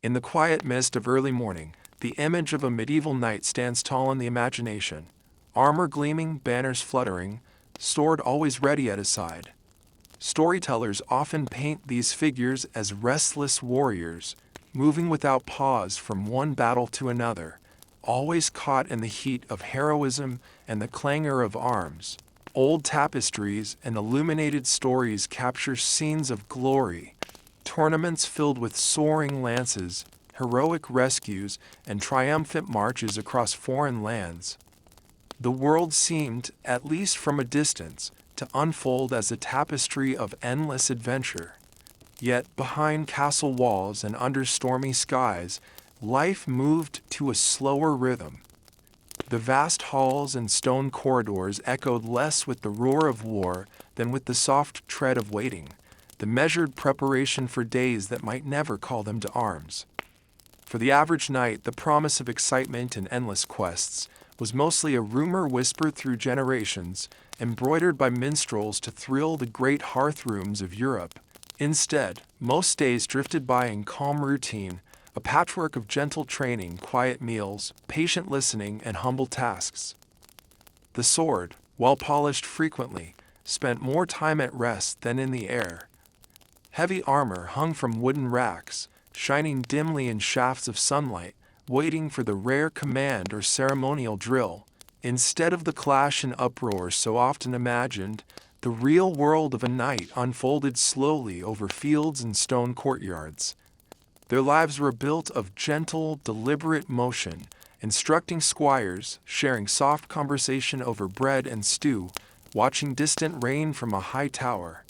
In the quiet mist of early morning, the image of a medieval knight stands tall in the imagination, armor gleaming, banners fluttering, sword always ready at his side. Storytellers often paint these figures as restless warriors, moving without pause from one battle to another, always caught in the heat of heroism and the clangor of arms. Old tapestries and illuminated stories capture scenes of glory, tournaments filled with soaring lances, heroic rescues, and triumphant marches across foreign lands. The world seemed, at least from a distance, to unfold as a tapestry of endless adventure. Yet, behind castle walls and under stormy skies, life moved to a slower rhythm. The vast halls and stone corridors echoed less with the roar of war than with the soft tread of waiting, the measured preparation for days that might never call them to arms. For the average knight, the promise of excitement and endless quests was mostly a rumor whispered through generations, embroidered by minstrels to thrill the great hearth rooms of Europe. Instead, most days drifted by in calm routine, a patchwork of gentle training, quiet meals, patient listening, and humble tasks. The sword, while polished frequently, spent more time at rest than in the air. Heavy armor hung from wooden racks, shining dimly in shafts of sunlight, waiting for the rare command or ceremonial drill. Instead of the clash and uproar so often imagined, the real world of a knight unfolded slowly over fields and stone courtyards. Their lives were built of gentle, deliberate motion, instructing squires, sharing soft conversation over bread and stew, watching distant rain from a high tower.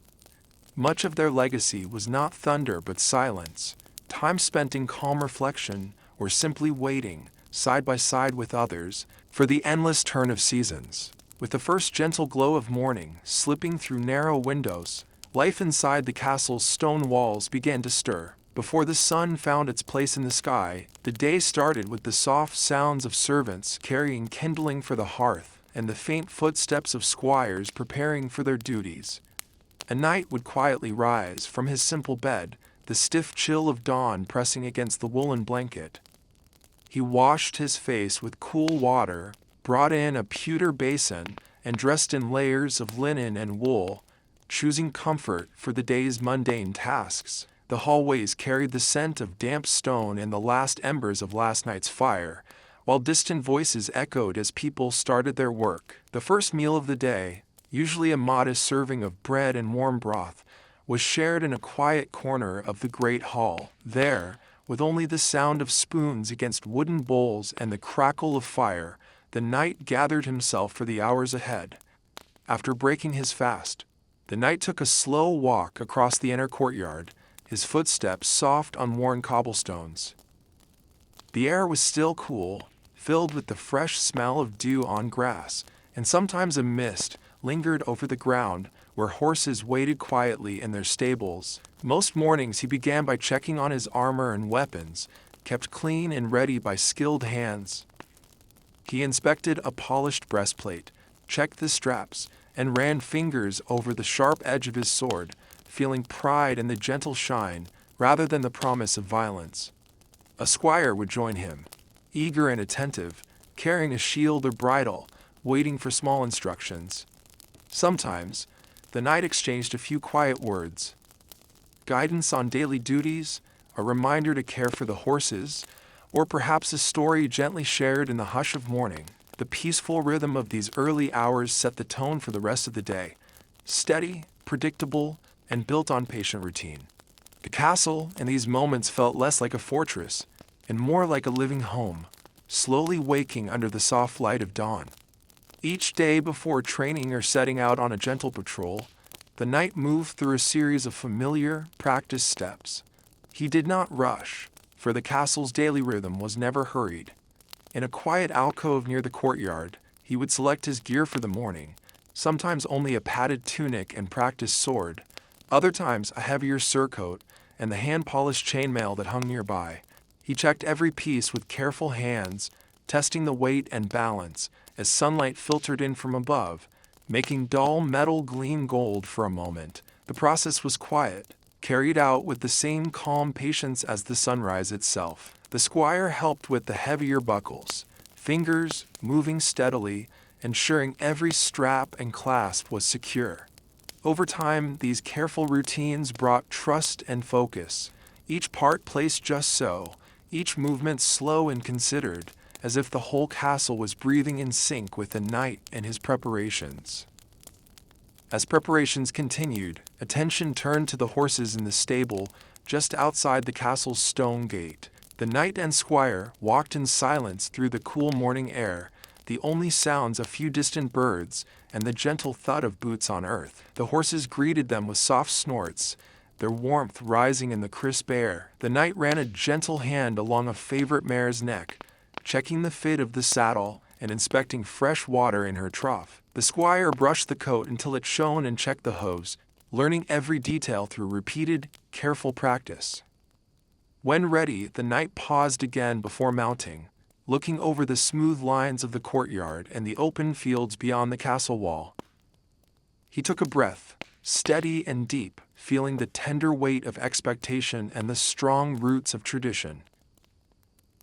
Much of their legacy was not thunder but silence, time spent in calm reflection or simply waiting, side by side with others, for the endless turn of seasons. With the first gentle glow of morning slipping through narrow windows, life inside the castle's stone walls began to stir. Before the sun found its place in the sky, the day started with the soft sounds of servants carrying kindling for the hearth and the faint footsteps of squires preparing for their duties. A knight would quietly rise from his simple bed, the stiff chill of dawn pressing against the woolen blanket. He washed his face with cool water, brought in a pewter basin, and dressed in layers of linen and wool, choosing comfort for the day's mundane tasks. The hallways carried the scent of damp stone and the last embers of last night's fire, while distant voices echoed as people started their work. The first meal of the day, usually a modest serving of bread and warm broth, was shared in a quiet corner of the great hall. There, with only the sound of spoons against wooden bowls and the crackle of fire, the knight gathered himself for the hours ahead. After breaking his fast, the knight took a slow walk across the inner courtyard, his footsteps soft on worn cobblestones. The air was still cool, filled with the fresh smell of dew on grass, and sometimes a mist lingered over the ground where horses waited quietly in their stables. Most mornings he began by checking on his armor and weapons, kept clean and ready by skilled hands. He inspected a polished breastplate, checked the straps, and ran fingers over the sharp edge of his sword, feeling pride in the gentle shine rather than the promise of violence. A squire would join him, eager and attentive, carrying a shield or bridle, waiting for small instructions. Sometimes, the knight exchanged a few quiet words. Guidance on daily duties, a reminder to care for the horses, or perhaps a story gently shared in the hush of morning. The peaceful rhythm of these early hours set the tone for the rest of the day, steady, predictable, and built on patient routine. The castle in these moments felt less like a fortress and more like a living home, slowly waking under the soft light of dawn. Each day before training or setting out on a gentle patrol, the knight moved through a series of familiar, practiced steps. He did not rush, for the castle's daily rhythm was never hurried. In a quiet alcove near the courtyard, he would select his gear for the morning, sometimes only a padded tunic and practiced sword, other times a heavier surcoat and the hand-polished chainmail that hung nearby. He checked every piece with careful hands, testing the weight and balance as sunlight filtered in from above, making dull metal gleam gold for a moment. The process was quiet, carried out with the same calm patience as the sunrise itself. The squire helped with the heavier buckles, fingers moving steadily, ensuring every strap and clasp was secure. Over time, these careful routines brought trust and focus, each part placed just so, each movement slow and considered, as if the whole castle was breathing in sync with the knight and his preparations. As preparations continued, attention turned to the horses in the stable just outside the castle's stone gate. The knight and squire walked in silence through the cool morning air, the only sounds a few distant birds and the gentle thud of boots on earth. The horses greeted them with soft snorts, their warmth rising in the crisp air. The knight ran a gentle hand along a favorite mare's neck, checking the fit of the saddle and inspecting fresh water in her trough. The squire brushed the coat until it shone and checked the hooves, learning every detail through repeated, careful practice. When ready, the knight paused again before mounting, looking over the smooth lines of the courtyard and the open fields beyond the castle wall. He took a breath, steady and deep, feeling the tender weight of expectation and the strong roots of tradition.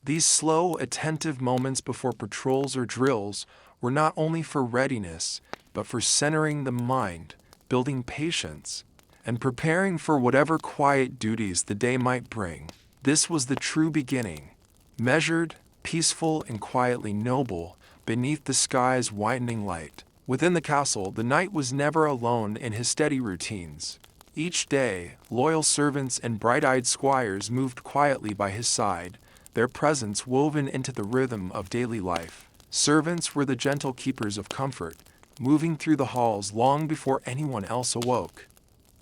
These slow, attentive moments before patrols or drills were not only for readiness, but for centering the mind, building patience, and preparing for whatever quiet duties the day might bring. This was the true beginning, measured, peaceful, and quietly noble, beneath the sky's widening light. Within the castle, the knight was never alone in his steady routines. Each day, loyal servants and bright-eyed squires moved quietly by his side, their presence woven into the rhythm of daily life. Servants were the gentle keepers of comfort, moving through the halls long before anyone else awoke.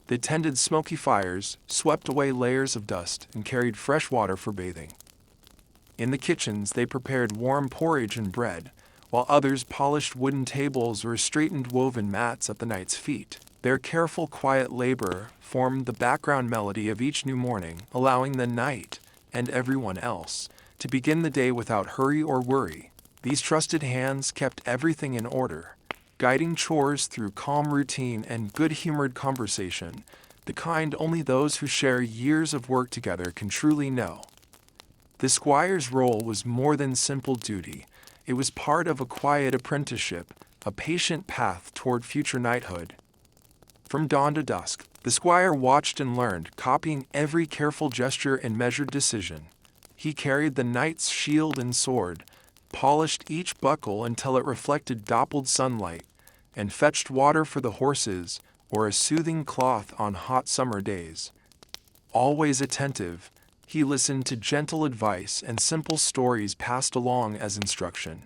They tended smoky fires, swept away layers of dust, and carried fresh water for bathing. In the kitchens, they prepared warm porridge and bread, while others polished wooden tables or straightened woven mats at the knight's feet. Their careful, quiet labor formed the background melody of each new morning, allowing the knight and everyone else to begin the day without hurry or worry. These trusted hands kept everything in order, guiding chores through calm routine and good-humored conversation, the kind only those who share years of work together can truly know. The squire's role was more than simple duty. It was part of a quiet apprenticeship, a patient path toward future knighthood. From dawn to dusk, the squire watched and learned, copying every careful gesture and measured decision. He carried the knight's shield and sword, polished each buckle until it reflected dappled sunlight, and fetched water for the horses or a soothing cloth on hot summer days. Always attentive, he listened to gentle advice and simple stories passed along as instruction.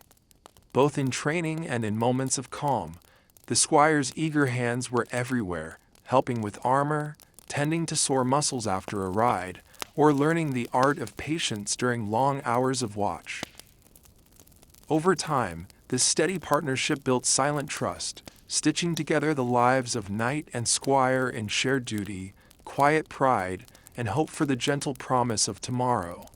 Both in training and in moments of calm, the squire's eager hands were everywhere, helping with armor, tending to sore muscles after a ride, or learning the art of patience during long hours of watch. Over time, this steady partnership built silent trust, stitching together the lives of knight and squire in shared duty, quiet pride, and hope for the gentle promise of tomorrow.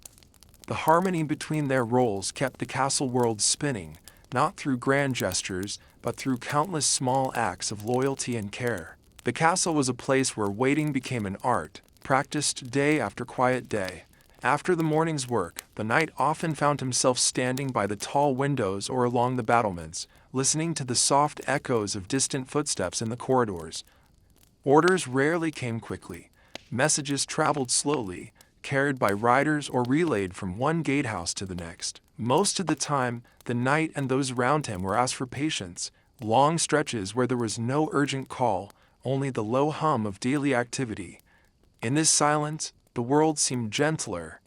The harmony between their roles kept the castle world spinning, not through grand gestures, but through countless small acts of loyalty and care. The castle was a place where waiting became an art, practiced day after quiet day. After the morning's work, the knight often found himself standing by the tall windows or along the battlements, listening to the soft echoes of distant footsteps in the corridors. Orders rarely came quickly. Messages traveled slowly, carried by riders or relayed from one gatehouse to the next. Most of the time, the knight and those around him were asked for patience, long stretches where there was no urgent call, only the low hum of daily activity. In this silence, the world seemed gentler.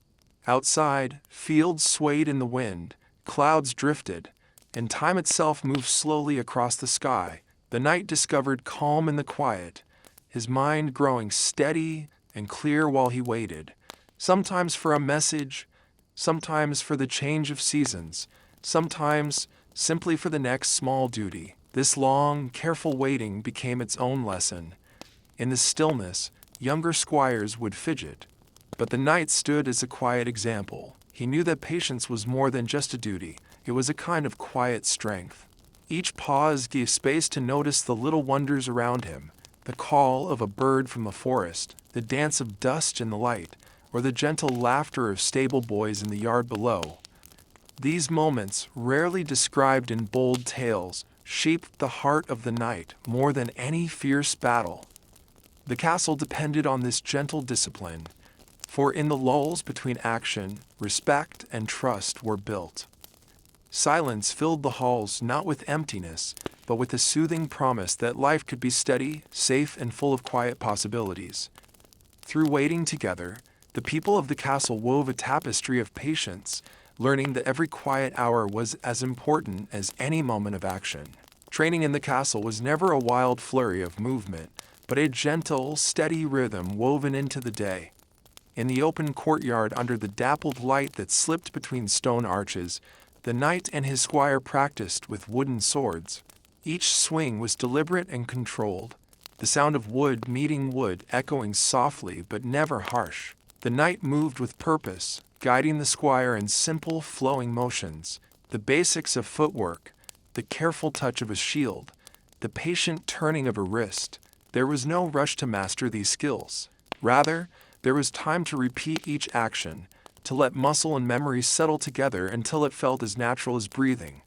Outside, fields swayed in the wind, clouds drifted, and time itself moved slowly across the sky. The knight discovered calm in the quiet, his mind growing steady and clear while he waited, sometimes for a message, sometimes for the change of seasons, sometimes simply for the next small duty. This long, careful waiting became its own lesson. In the stillness, younger squires would fidget, but the knight stood as a quiet example. He knew that patience was more than just a duty, it was a kind of quiet strength. Each pause gave space to notice the little wonders around him, the call of a bird from the forest, the dance of dust in the light, or the gentle laughter of stable boys in the yard below. These moments, rarely described in bold tales, shaped the heart of the night more than any fierce battle. The castle depended on this gentle discipline, for in the lulls between action, respect and trust were built. Silence filled the halls not with emptiness, but with a soothing promise that life could be steady, safe, and full of quiet possibilities. Through waiting together, the people of the castle wove a tapestry of patience, learning that every quiet hour was as important as any moment of action. Training in the castle was never a wild flurry of movement, but a gentle, steady rhythm woven into the day. In the open courtyard under the dappled light that slipped between stone arches, the knight and his squire practiced with wooden swords. Each swing was deliberate and controlled, the sound of wood meeting wood echoing softly but never harsh. The knight moved with purpose, guiding the squire in simple, flowing motions, the basics of footwork, the careful touch of a shield, the patient turning of a wrist. There was no rush to master these skills. Rather, there was time to repeat each action, to let muscle and memory settle together until it felt as natural as breathing.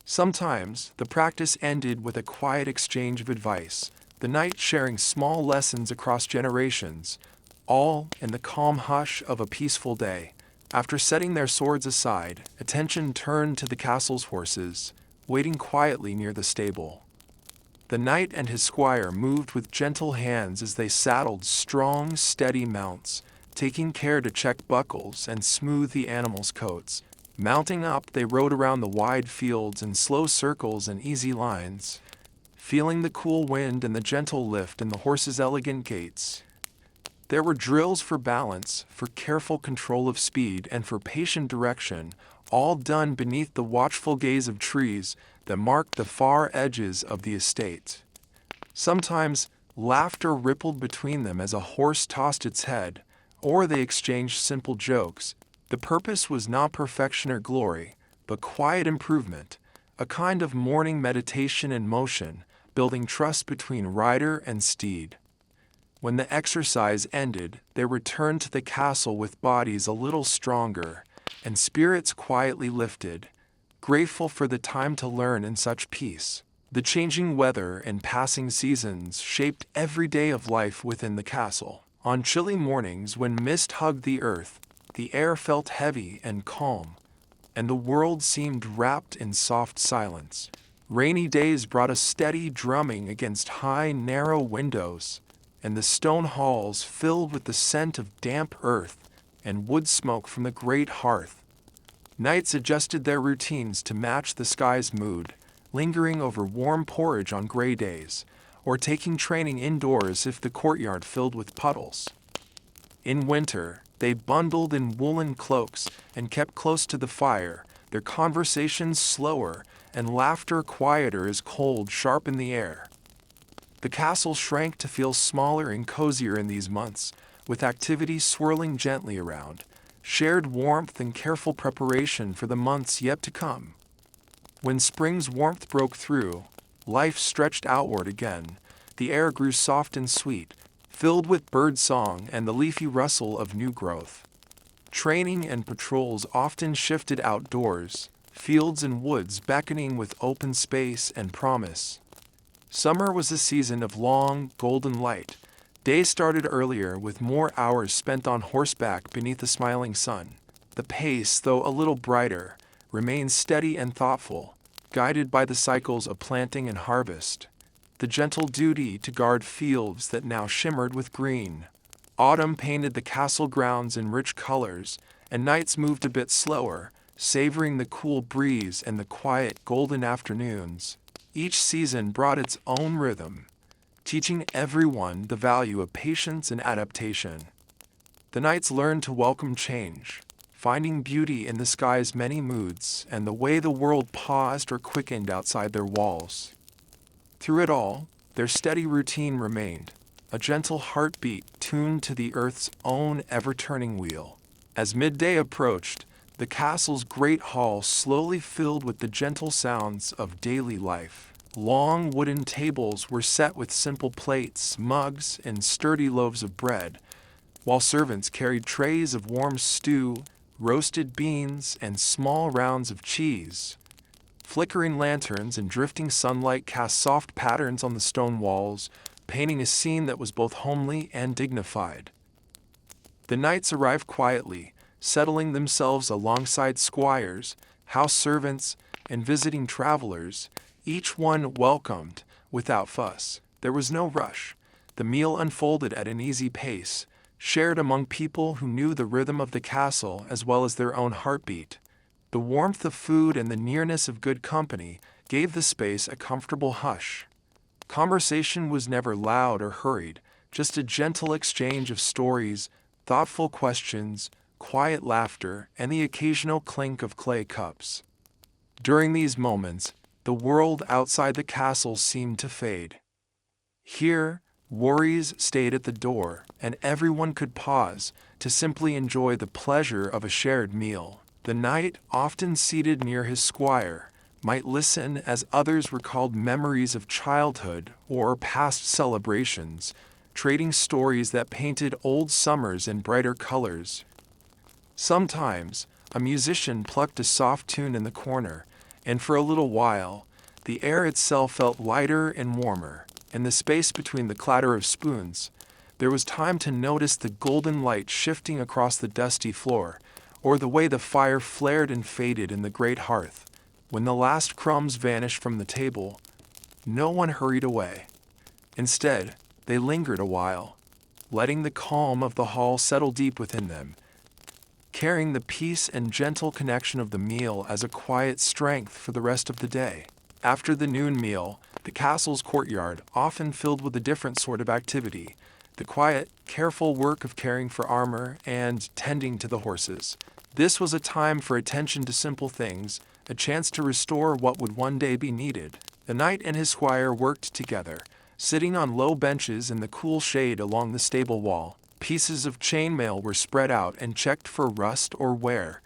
Sometimes, the practice ended with a quiet exchange of advice, the knight sharing small lessons across generations, all in the calm hush of a peaceful day. After setting their swords aside, attention turned to the castle's horses, waiting quietly near the stable. The knight and his squire moved with gentle hands as they saddled strong, steady mounts, taking care to check buckles and smooth the animals' coats. Mounting up, they rode around the wide fields in slow circles and easy lines, feeling the cool wind and the gentle lift in the horses' elegant gaits. There were drills for balance, for careful control of speed, and for patient direction, all done beneath the watchful gaze of trees that marked the far edges of the estate. Sometimes, laughter rippled between them as a horse tossed its head, or they exchanged simple jokes. The purpose was not perfection or glory, but quiet improvement, a kind of morning meditation in motion, building trust between rider and steed. When the exercise ended, they returned to the castle with bodies a little stronger, and spirits quietly lifted, grateful for the time to learn in such peace. The changing weather and passing seasons shaped every day of life within the castle. On chilly mornings when mist hugged the earth, the air felt heavy and calm, and the world seemed wrapped in soft silence. Rainy days brought a steady drumming against high, narrow windows, and the stone halls filled with the scent of damp earth and wood smoke from the great hearth. Knights adjusted their routines to match the sky's mood, lingering over warm porridge on gray days, or taking training indoors if the courtyard filled with puddles. In winter, they bundled in woolen cloaks and kept close to the fire, their conversations slower and laughter quieter as cold sharpened the air. The castle shrank to feel smaller and cozier in these months, with activity swirling gently around, shared warmth and careful preparation for the months yet to come. When spring's warmth broke through, life stretched outward again. The air grew soft and sweet, filled with bird song and the leafy rustle of new growth. Training and patrols often shifted outdoors, fields and woods beckoning with open space and promise. Summer was a season of long, golden light. Days started earlier with more hours spent on horseback beneath the smiling sun. The pace, though a little brighter, remained steady and thoughtful, guided by the cycles of planting and harvest. The gentle duty to guard fields that now shimmered with green. Autumn painted the castle grounds in rich colors, and nights moved a bit slower, savoring the cool breeze and the quiet, golden afternoons. Each season brought its own rhythm, teaching everyone the value of patience and adaptation. The knights learned to welcome change, finding beauty in the sky's many moods and the way the world paused or quickened outside their walls. Through it all, their steady routine remained, a gentle heartbeat tuned to the earth's own ever-turning wheel. As midday approached, the castle's great hall slowly filled with the gentle sounds of daily life. Long wooden tables were set with simple plates, mugs, and sturdy loaves of bread, while servants carried trays of warm stew, roasted beans, and small rounds of cheese. Flickering lanterns and drifting sunlight cast soft patterns on the stone walls, painting a scene that was both homely and dignified. The knights arrived quietly, settling themselves alongside squires, house servants, and visiting travelers, each one welcomed without fuss. There was no rush. The meal unfolded at an easy pace, shared among people who knew the rhythm of the castle as well as their own heartbeat. The warmth of food and the nearness of good company gave the space a comfortable hush. Conversation was never loud or hurried, just a gentle exchange of stories, thoughtful questions, quiet laughter, and the occasional clink of clay cups. During these moments, the world outside the castle seemed to fade. Here, worries stayed at the door, and everyone could pause to simply enjoy the pleasure of a shared meal. The knight, often seated near his squire, might listen as others recalled memories of childhood or past celebrations, trading stories that painted old summers in brighter colors. Sometimes, a musician plucked a soft tune in the corner, and for a little while, the air itself felt lighter and warmer. In the space between the clatter of spoons, there was time to notice the golden light shifting across the dusty floor, or the way the fire flared and faded in the great hearth. When the last crumbs vanished from the table, no one hurried away. Instead, they lingered a while, letting the calm of the hall settle deep within them, carrying the peace and gentle connection of the meal as a quiet strength for the rest of the day. After the noon meal, the castle's courtyard often filled with a different sort of activity, the quiet, careful work of caring for armor and tending to the horses. This was a time for attention to simple things, a chance to restore what would one day be needed. The knight and his squire worked together, sitting on low benches in the cool shade along the stable wall. Pieces of chainmail were spread out and checked for rust or wear.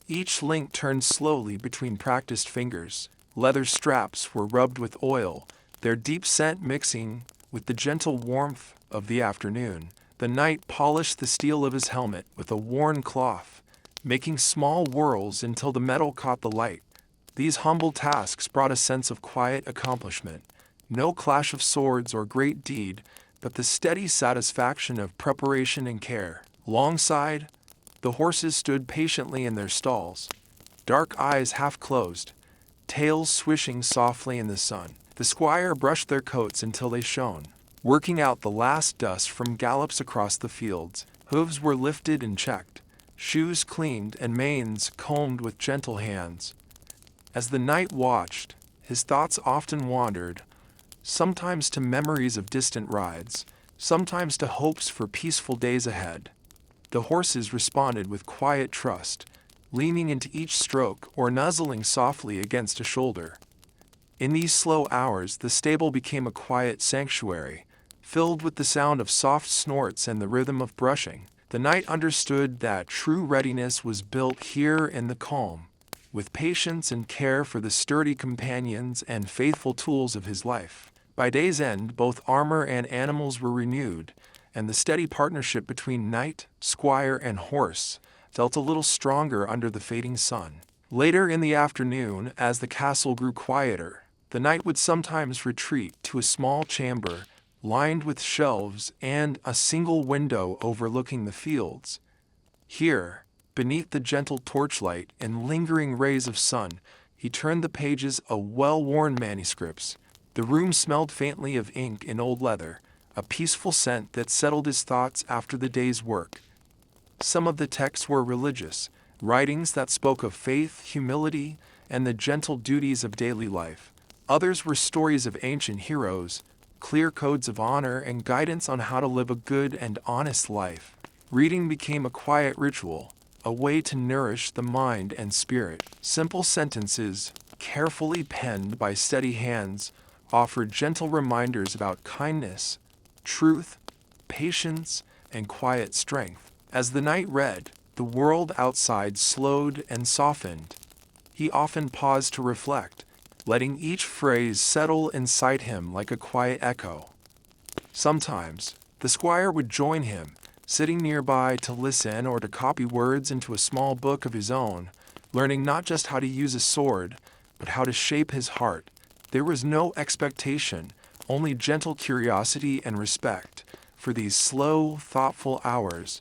Each link turned slowly between practiced fingers. Leather straps were rubbed with oil, their deep scent mixing with the gentle warmth of the afternoon. The knight polished the steel of his helmet with a worn cloth, making small whirls until the metal caught the light. These humble tasks brought a sense of quiet accomplishment. No clash of swords or great deed, but the steady satisfaction of preparation and care. Alongside, the horses stood patiently in their stalls, dark eyes half closed, tails swishing softly in the sun. The squire brushed their coats until they shone, working out the last dust from gallops across the fields. Hooves were lifted and checked, shoes cleaned and manes combed with gentle hands. As the knight watched, his thoughts often wandered, sometimes to memories of distant rides, sometimes to hopes for peaceful days ahead. The horses responded with quiet trust, leaning into each stroke or nuzzling softly against a shoulder. In these slow hours, the stable became a quiet sanctuary, filled with the sound of soft snorts and the rhythm of brushing. The knight understood that true readiness was built here in the calm, with patience and care for the sturdy companions and faithful tools of his life. By day's end, both armor and animals were renewed, and the steady partnership between knight, squire, and horse felt a little stronger under the fading sun. Later in the afternoon, as the castle grew quieter, the knight would sometimes retreat to a small chamber lined with shelves and a single window overlooking the fields. Here, beneath the gentle torchlight and lingering rays of sun, he turned the pages of well-worn manuscripts. The room smelled faintly of ink and old leather, a peaceful scent that settled his thoughts after the day's work. Some of the texts were religious, writings that spoke of faith, humility, and the gentle duties of daily life. Others were stories of ancient heroes, clear codes of honor, and guidance on how to live a good and honest life. Reading became a quiet ritual, a way to nourish the mind and spirit. Simple sentences, carefully penned by steady hands, offered gentle reminders about kindness, truth, patience, and quiet strength. As the knight read, the world outside slowed and softened. He often paused to reflect, letting each phrase settle inside him like a quiet echo. Sometimes, the squire would join him, sitting nearby to listen or to copy words into a small book of his own, learning not just how to use a sword, but how to shape his heart. There was no expectation, only gentle curiosity and respect for these slow, thoughtful hours.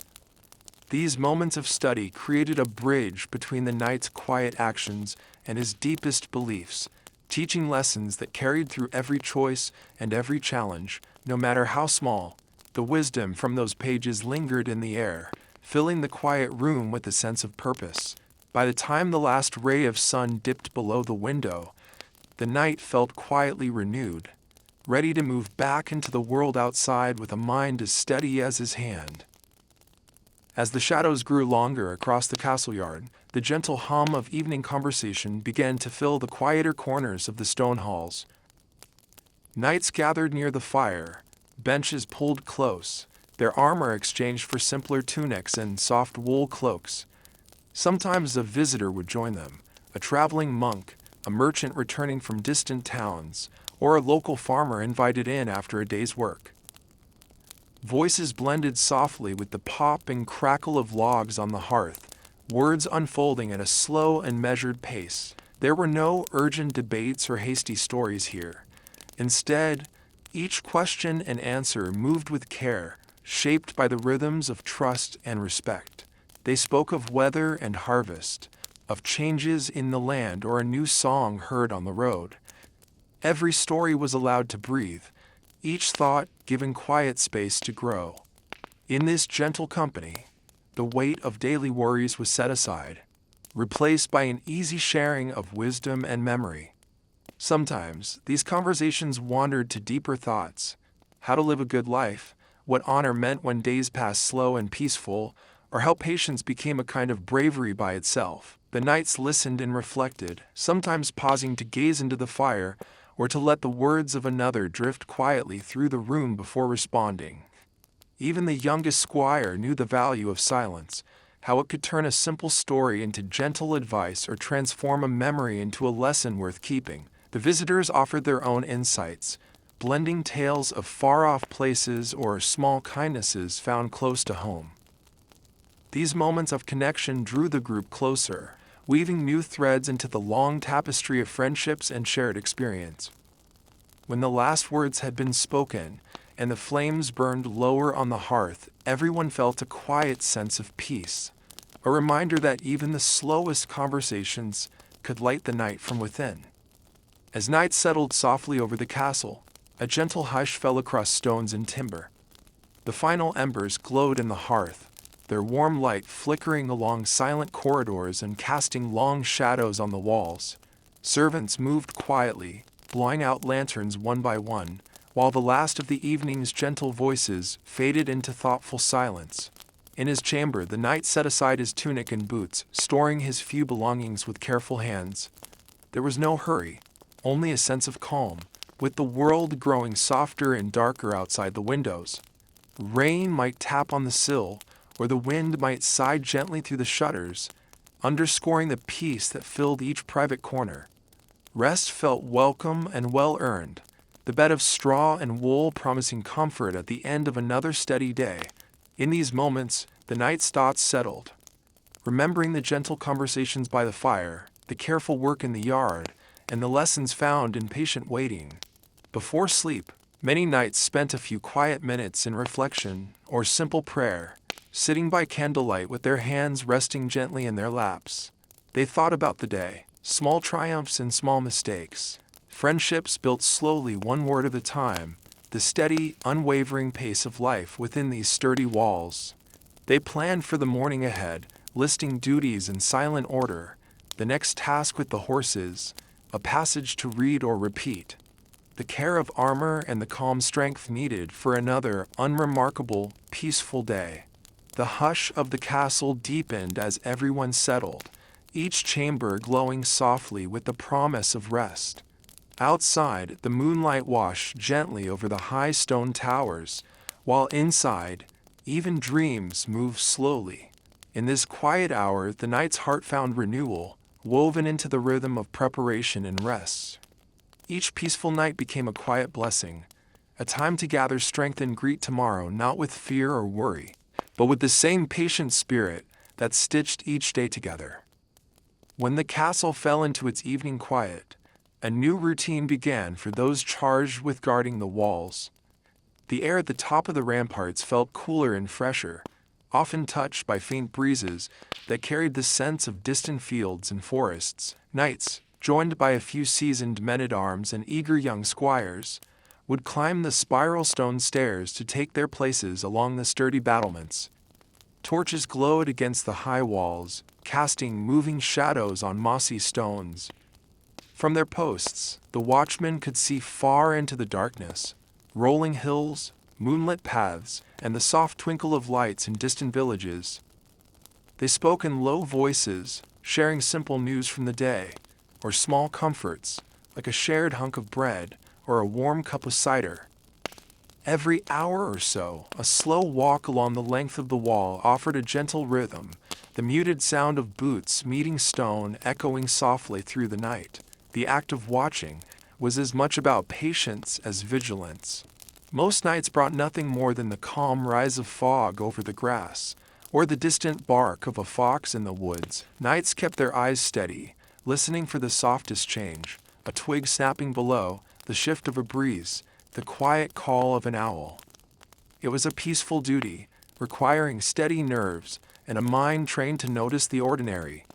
These moments of study created a bridge between the knight's quiet actions and his deepest beliefs, teaching lessons that carried through every choice and every challenge, no matter how small. The wisdom from those pages lingered in the air, filling the quiet room with a sense of purpose. By the time the last ray of sun dipped below the window, the knight felt quietly renewed, ready to move back into the world outside with a mind as steady as his hand. As the shadows grew longer across the castle yard, the gentle hum of evening conversation began to fill the quieter corners of the stone halls. Knights gathered near the fire, benches pulled close, their armor exchanged for simpler tunics and soft wool cloaks. Sometimes a visitor would join them, a traveling monk, a merchant returning from distant towns, or a local farmer invited in after a day's work. Voices blended softly with the pop and crackle of logs on the hearth, words unfolding at a slow and measured pace. There were no urgent debates or hasty stories here. Instead, each question and answer moved with care, shaped by the rhythms of trust and respect. They spoke of weather and harvest, of changes in the land or a new song heard on the road. Every story was allowed to breathe, each thought given quiet space to grow. In this gentle company, the weight of daily worries was set aside, replaced by an easy sharing of wisdom and memory. Sometimes, these conversations wandered to deeper thoughts: how to live a good life, what honor meant when days passed slow and peaceful, or how patience became a kind of bravery by itself. The knights listened and reflected, sometimes pausing to gaze into the fire or to let the words of another drift quietly through the room before responding. Even the youngest squire knew the value of silence, how it could turn a simple story into gentle advice or transform a memory into a lesson worth keeping. The visitors offered their own insights, blending tales of far-off places or small kindnesses found close to home. These moments of connection drew the group closer, weaving new threads into the long tapestry of friendships and shared experience. When the last words had been spoken and the flames burned lower on the hearth, everyone felt a quiet sense of peace, a reminder that even the slowest conversations could light the night from within. As night settled softly over the castle, a gentle hush fell across stones and timber. The final embers glowed in the hearth, their warm light flickering along silent corridors and casting long shadows on the walls. Servants moved quietly, blowing out lanterns one by one, while the last of the evening's gentle voices faded into thoughtful silence. In his chamber, the knight set aside his tunic and boots, storing his few belongings with careful hands. There was no hurry, only a sense of calm, with the world growing softer and darker outside the windows. Rain might tap on the sill, or the wind might sigh gently through the shutters, underscoring the peace that filled each private corner. Rest felt welcome and well-earned, the bed of straw and wool promising comfort at the end of another steady day. In these moments, the knight's thoughts settled, remembering the gentle conversations by the fire, the careful work in the yard, and the lessons found in patient waiting. Before sleep, many nights spent a few quiet minutes in reflection or simple prayer, sitting by candlelight with their hands resting gently in their laps. They thought about the day, small triumphs and small mistakes, friendships built slowly one word at a time, the steady, unwavering pace of life within these sturdy walls. They planned for the morning ahead, listing duties in silent order, the next task with the horses, a passage to read or repeat, the care of armor and the calm strength needed for another unremarkable, peaceful day. The hush of the castle deepened as everyone settled, each chamber glowing softly with the promise of rest. Outside, the moonlight washed gently over the high stone towers, while inside, even dreams moved slowly. In this quiet hour, the knight's heart found renewal, woven into the rhythm of preparation and rest. Each peaceful night became a quiet blessing, a time to gather strength and greet tomorrow not with fear or worry, but with the same patient spirit that stitched each day together. When the castle fell into its evening quiet, a new routine began for those charged with guarding the walls. The air at the top of the ramparts felt cooler and fresher, often touched by faint breezes that carried the scents of distant fields and forests. Knights, joined by a few seasoned men-at-arms and eager young squires, would climb the spiral stone stairs to take their places along the sturdy battlements. Torches glowed against the high walls, casting moving shadows on mossy stones. From their posts, the watchmen could see far into the darkness, rolling hills, moonlit paths, and the soft twinkle of lights in distant villages. They spoke in low voices, sharing simple news from the day, or small comforts, like a shared hunk of bread or a warm cup of cider. Every hour or so, a slow walk along the length of the wall offered a gentle rhythm, the muted sound of boots meeting stone echoing softly through the night. The act of watching was as much about patience as vigilance. Most nights brought nothing more than the calm rise of fog over the grass, or the distant bark of a fox in the woods. Nights kept their eyes steady, listening for the softest change, a twig snapping below, the shift of a breeze, the quiet call of an owl. It was a peaceful duty, requiring steady nerves and a mind trained to notice the ordinary.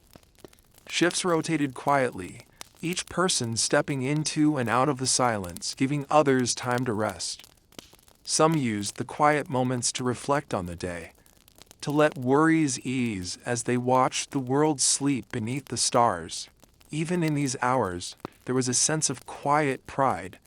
Shifts rotated quietly, each person stepping into and out of the silence, giving others time to rest. Some used the quiet moments to reflect on the day, to let worries ease as they watched the world sleep beneath the stars. Even in these hours, there was a sense of quiet pride,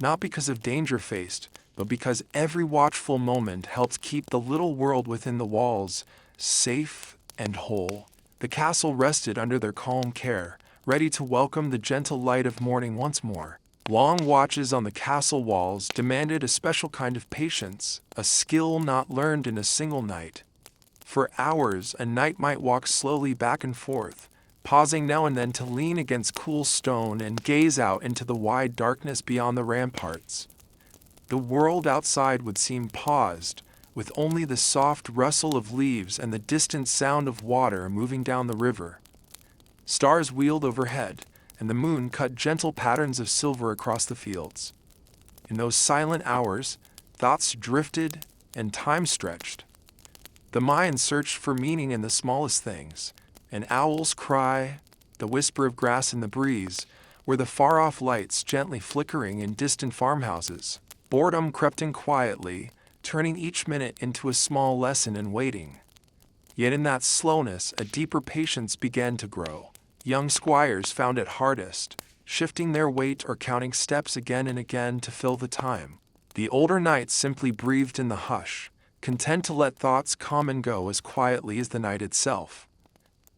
not because of danger faced, but because every watchful moment helped keep the little world within the walls safe and whole. The castle rested under their calm care, ready to welcome the gentle light of morning once more. Long watches on the castle walls demanded a special kind of patience, a skill not learned in a single night. For hours, a knight might walk slowly back and forth, pausing now and then to lean against cool stone and gaze out into the wide darkness beyond the ramparts. The world outside would seem paused, with only the soft rustle of leaves and the distant sound of water moving down the river. Stars wheeled overhead, and the moon cut gentle patterns of silver across the fields. In those silent hours, thoughts drifted and time stretched. The mind searched for meaning in the smallest things. An owl's cry, the whisper of grass in the breeze, were the far-off lights gently flickering in distant farmhouses. Boredom crept in quietly, turning each minute into a small lesson in waiting. Yet in that slowness, a deeper patience began to grow. Young squires found it hardest, shifting their weight or counting steps again and again to fill the time. The older knights simply breathed in the hush, content to let thoughts come and go as quietly as the night itself.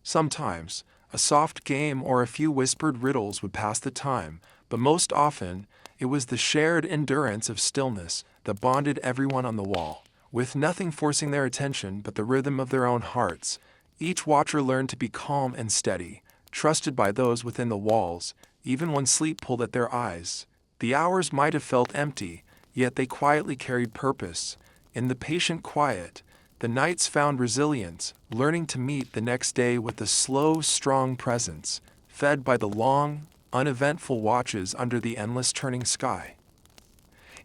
Sometimes, a soft game or a few whispered riddles would pass the time, but most often, it was the shared endurance of stillness that bonded everyone on the wall. With nothing forcing their attention but the rhythm of their own hearts, each watcher learned to be calm and steady, trusted by those within the walls, even when sleep pulled at their eyes. The hours might have felt empty, yet they quietly carried purpose. In the patient quiet, the knights found resilience, learning to meet the next day with a slow, strong presence, fed by the long, uneventful watches under the endless turning sky.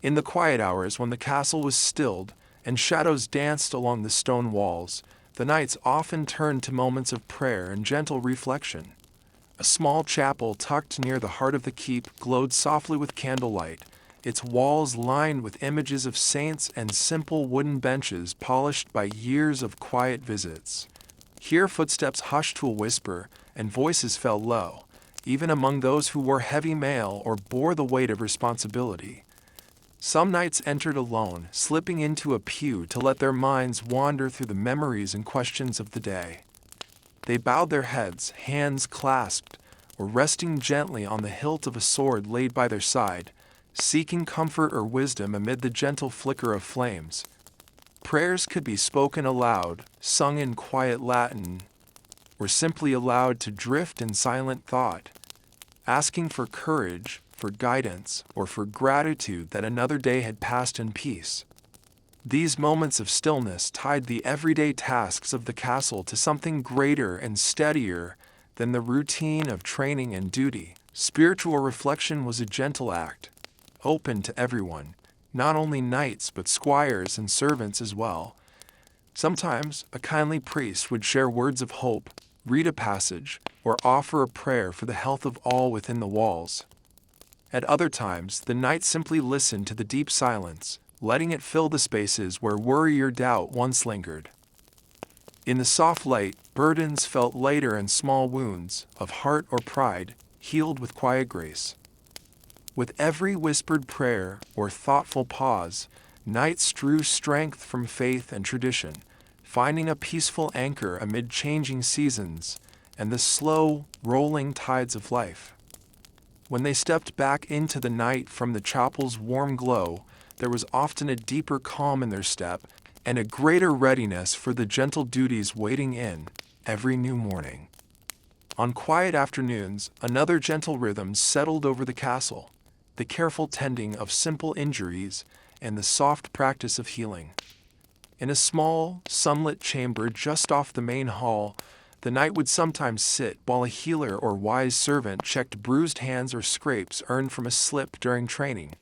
In the quiet hours when the castle was stilled and shadows danced along the stone walls, the knights often turned to moments of prayer and gentle reflection. A small chapel tucked near the heart of the keep glowed softly with candlelight, its walls lined with images of saints and simple wooden benches polished by years of quiet visits. Here footsteps hushed to a whisper, and voices fell low, even among those who wore heavy mail or bore the weight of responsibility. Some nights entered alone, slipping into a pew to let their minds wander through the memories and questions of the day. They bowed their heads, hands clasped, or resting gently on the hilt of a sword laid by their side, seeking comfort or wisdom amid the gentle flicker of flames. Prayers could be spoken aloud, sung in quiet Latin, or simply allowed to drift in silent thought, asking for courage, for guidance, or for gratitude that another day had passed in peace. These moments of stillness tied the everyday tasks of the castle to something greater and steadier than the routine of training and duty. Spiritual reflection was a gentle act, open to everyone, not only knights but squires and servants as well. Sometimes a kindly priest would share words of hope, read a passage, or offer a prayer for the health of all within the walls. At other times, the knights simply listened to the deep silence, letting it fill the spaces where worry or doubt once lingered. In the soft light, burdens felt lighter and small wounds, of heart or pride, healed with quiet grace. With every whispered prayer or thoughtful pause, knights drew strength from faith and tradition, finding a peaceful anchor amid changing seasons and the slow, rolling tides of life. When they stepped back into the night from the chapel's warm glow, there was often a deeper calm in their step and a greater readiness for the gentle duties waiting in every new morning. On quiet afternoons, another gentle rhythm settled over the castle, the careful tending of simple injuries and the soft practice of healing. In a small, sunlit chamber just off the main hall, the knight would sometimes sit while a healer or wise servant checked bruised hands or scrapes earned from a slip during training.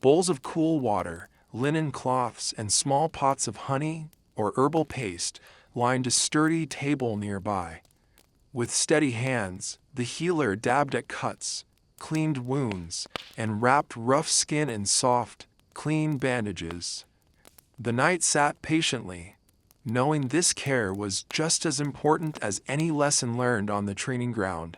Bowls of cool water, linen cloths, and small pots of honey or herbal paste lined a sturdy table nearby. With steady hands, the healer dabbed at cuts, cleaned wounds, and wrapped rough skin in soft, clean bandages. The knight sat patiently, knowing this care was just as important as any lesson learned on the training ground.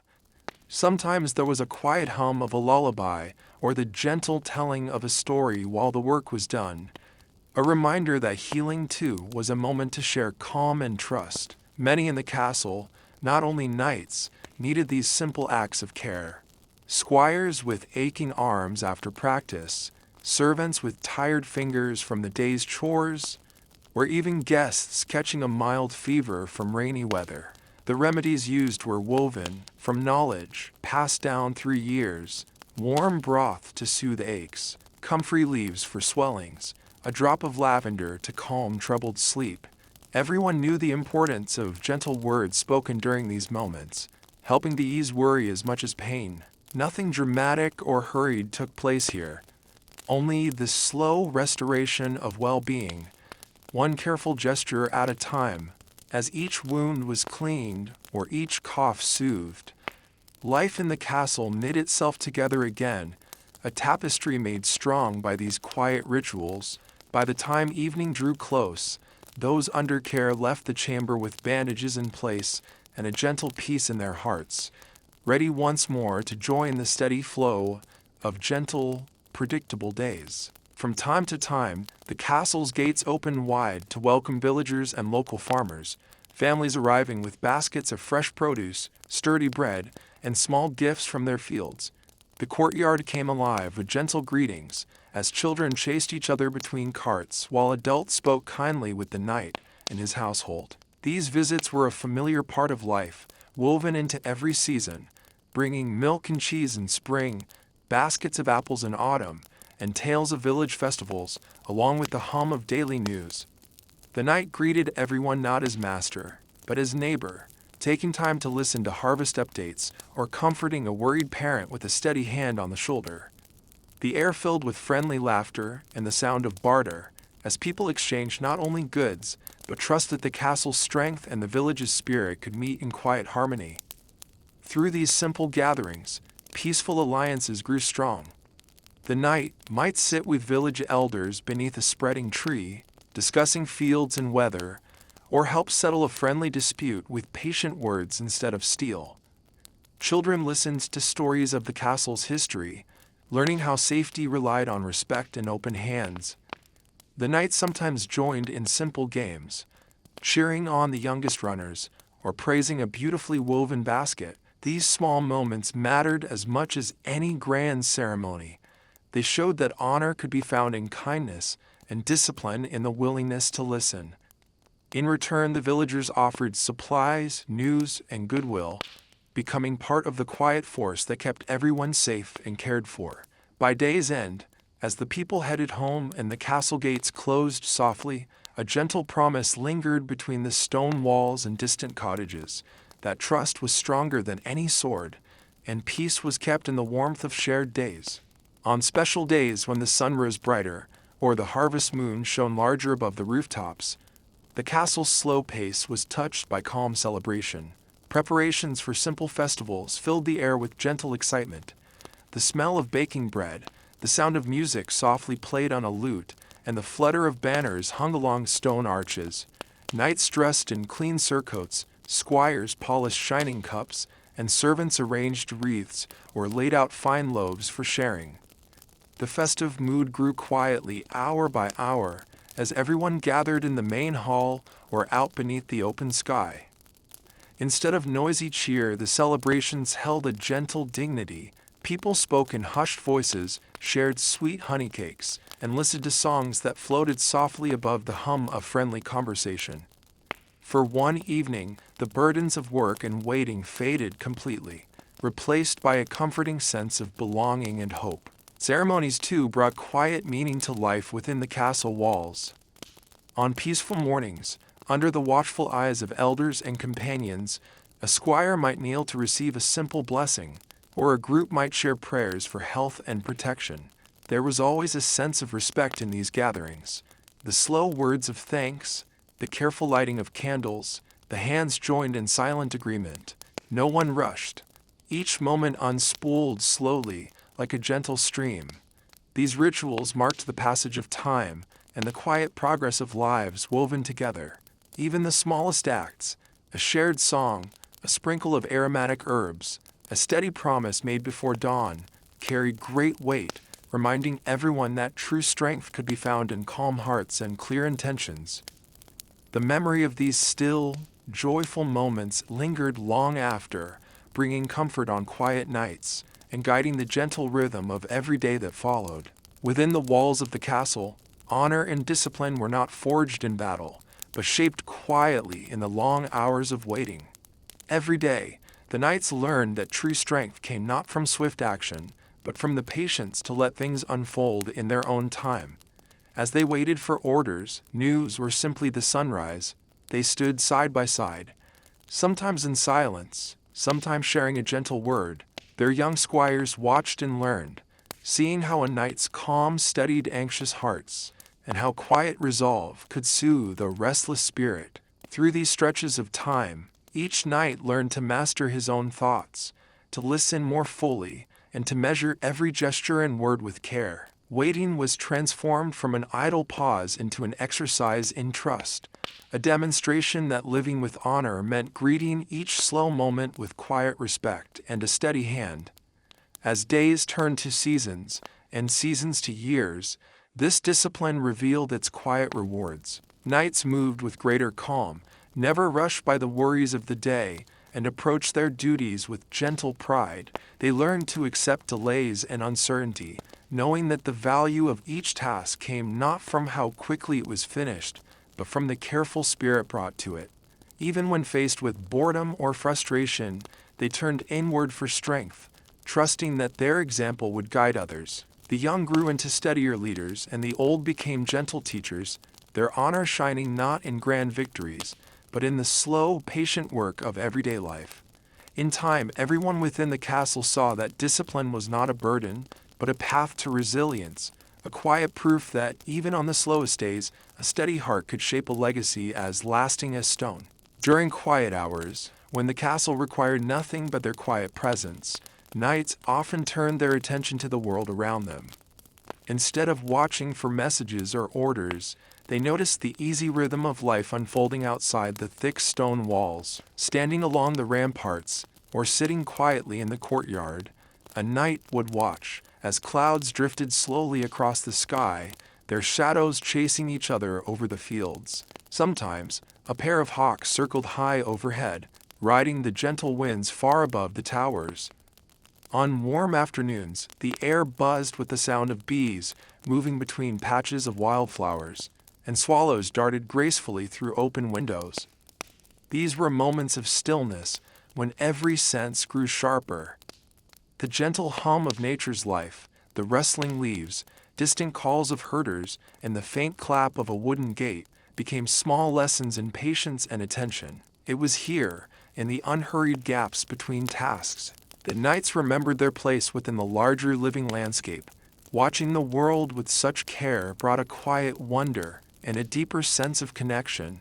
Sometimes there was a quiet hum of a lullaby or the gentle telling of a story while the work was done, a reminder that healing too was a moment to share calm and trust. Many in the castle, not only knights, needed these simple acts of care. Squires with aching arms after practice, servants with tired fingers from the day's chores, or even guests catching a mild fever from rainy weather. The remedies used were woven from knowledge passed down through years: warm broth to soothe aches, comfrey leaves for swellings, a drop of lavender to calm troubled sleep. Everyone knew the importance of gentle words spoken during these moments, helping to ease worry as much as pain. Nothing dramatic or hurried took place here, only the slow restoration of well-being, one careful gesture at a time, as each wound was cleaned or each cough soothed. Life in the castle knit itself together again, a tapestry made strong by these quiet rituals. By the time evening drew close, those under care left the chamber with bandages in place and a gentle peace in their hearts, ready once more to join the steady flow of gentle, predictable days. From time to time, the castle's gates opened wide to welcome villagers and local farmers, families arriving with baskets of fresh produce, sturdy bread, and small gifts from their fields. The courtyard came alive with gentle greetings, as children chased each other between carts while adults spoke kindly with the knight and his household. These visits were a familiar part of life, woven into every season, bringing milk and cheese in spring, baskets of apples in autumn, and tales of village festivals, along with the hum of daily news. The knight greeted everyone not as master, but as neighbor, taking time to listen to harvest updates or comforting a worried parent with a steady hand on the shoulder. The air filled with friendly laughter and the sound of barter, as people exchanged not only goods, but trusted the castle's strength and the village's spirit could meet in quiet harmony. Through these simple gatherings, peaceful alliances grew strong. The knight might sit with village elders beneath a spreading tree, discussing fields and weather, or help settle a friendly dispute with patient words instead of steel. Children listened to stories of the castle's history, learning how safety relied on respect and open hands. The knight sometimes joined in simple games, cheering on the youngest runners, or praising a beautifully woven basket. These small moments mattered as much as any grand ceremony. They showed that honor could be found in kindness and discipline in the willingness to listen. In return, the villagers offered supplies, news, and goodwill, becoming part of the quiet force that kept everyone safe and cared for. By day's end, as the people headed home and the castle gates closed softly, a gentle promise lingered between the stone walls and distant cottages, that trust was stronger than any sword, and peace was kept in the warmth of shared days. On special days when the sun rose brighter, or the harvest moon shone larger above the rooftops, the castle's slow pace was touched by calm celebration. Preparations for simple festivals filled the air with gentle excitement. The smell of baking bread, the sound of music softly played on a lute, and the flutter of banners hung along stone arches. Knights dressed in clean surcoats, squires polished shining cups, and servants arranged wreaths or laid out fine loaves for sharing. The festive mood grew quietly hour by hour as everyone gathered in the main hall or out beneath the open sky. Instead of noisy cheer, the celebrations held a gentle dignity. People spoke in hushed voices, shared sweet honey cakes, and listened to songs that floated softly above the hum of friendly conversation. For one evening, the burdens of work and waiting faded completely, replaced by a comforting sense of belonging and hope. Ceremonies, too, brought quiet meaning to life within the castle walls. On peaceful mornings, under the watchful eyes of elders and companions, a squire might kneel to receive a simple blessing, or a group might share prayers for health and protection. There was always a sense of respect in these gatherings. The slow words of thanks, the careful lighting of candles, the hands joined in silent agreement. No one rushed. Each moment unspooled slowly, like a gentle stream. These rituals marked the passage of time and the quiet progress of lives woven together. Even the smallest acts, a shared song, a sprinkle of aromatic herbs, a steady promise made before dawn, carried great weight, reminding everyone that true strength could be found in calm hearts and clear intentions. The memory of these still, joyful moments lingered long after, bringing comfort on quiet nights and guiding the gentle rhythm of every day that followed. Within the walls of the castle, honor and discipline were not forged in battle, but shaped quietly in the long hours of waiting. Every day, the knights learned that true strength came not from swift action, but from the patience to let things unfold in their own time. As they waited for orders, news, or simply the sunrise, they stood side by side, sometimes in silence, sometimes sharing a gentle word. Their young squires watched and learned, seeing how a knight's calm steadied anxious hearts, and how quiet resolve could soothe a restless spirit. Through these stretches of time, each knight learned to master his own thoughts, to listen more fully, and to measure every gesture and word with care. Waiting was transformed from an idle pause into an exercise in trust, a demonstration that living with honor meant greeting each slow moment with quiet respect and a steady hand. As days turned to seasons, and seasons to years, this discipline revealed its quiet rewards. Knights moved with greater calm, never rushed by the worries of the day, and approached their duties with gentle pride. They learned to accept delays and uncertainty, knowing that the value of each task came not from how quickly it was finished, but from the careful spirit brought to it. Even when faced with boredom or frustration, they turned inward for strength, trusting that their example would guide others. The young grew into steadier leaders, and the old became gentle teachers, their honor shining not in grand victories, but in the slow, patient work of everyday life. In time, everyone within the castle saw that discipline was not a burden, but a path to resilience, a quiet proof that, even on the slowest days, a steady heart could shape a legacy as lasting as stone. During quiet hours, when the castle required nothing but their quiet presence, knights often turned their attention to the world around them. Instead of watching for messages or orders, they noticed the easy rhythm of life unfolding outside the thick stone walls. Standing along the ramparts, or sitting quietly in the courtyard, a knight would watch as clouds drifted slowly across the sky, their shadows chasing each other over the fields. Sometimes, a pair of hawks circled high overhead, riding the gentle winds far above the towers. On warm afternoons, the air buzzed with the sound of bees moving between patches of wildflowers, and swallows darted gracefully through open windows. These were moments of stillness, when every sense grew sharper. The gentle hum of nature's life, the rustling leaves, distant calls of herders, and the faint clap of a wooden gate became small lessons in patience and attention. It was here, in the unhurried gaps between tasks, that knights remembered their place within the larger living landscape. Watching the world with such care brought a quiet wonder and a deeper sense of connection.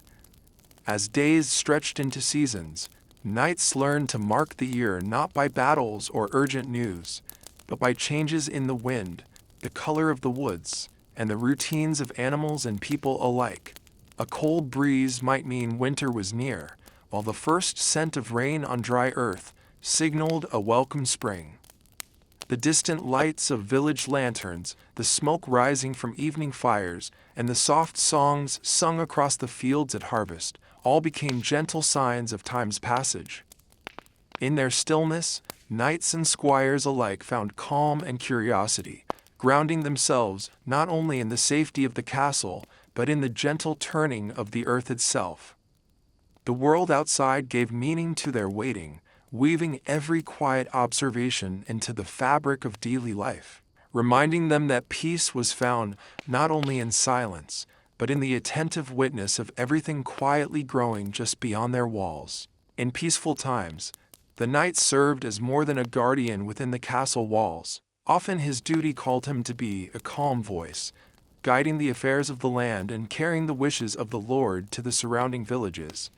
As days stretched into seasons, knights learned to mark the year not by battles or urgent news, but by changes in the wind, the color of the woods, and the routines of animals and people alike. A cold breeze might mean winter was near, while the first scent of rain on dry earth signaled a welcome spring. The distant lights of village lanterns, the smoke rising from evening fires, and the soft songs sung across the fields at harvest all became gentle signs of time's passage. In their stillness, knights and squires alike found calm and curiosity, grounding themselves not only in the safety of the castle, but in the gentle turning of the earth itself. The world outside gave meaning to their waiting, weaving every quiet observation into the fabric of daily life, reminding them that peace was found not only in silence, but in the attentive witness of everything quietly growing just beyond their walls. In peaceful times, the knight served as more than a guardian within the castle walls. Often his duty called him to be a calm voice, guiding the affairs of the land and carrying the wishes of the Lord to the surrounding villages.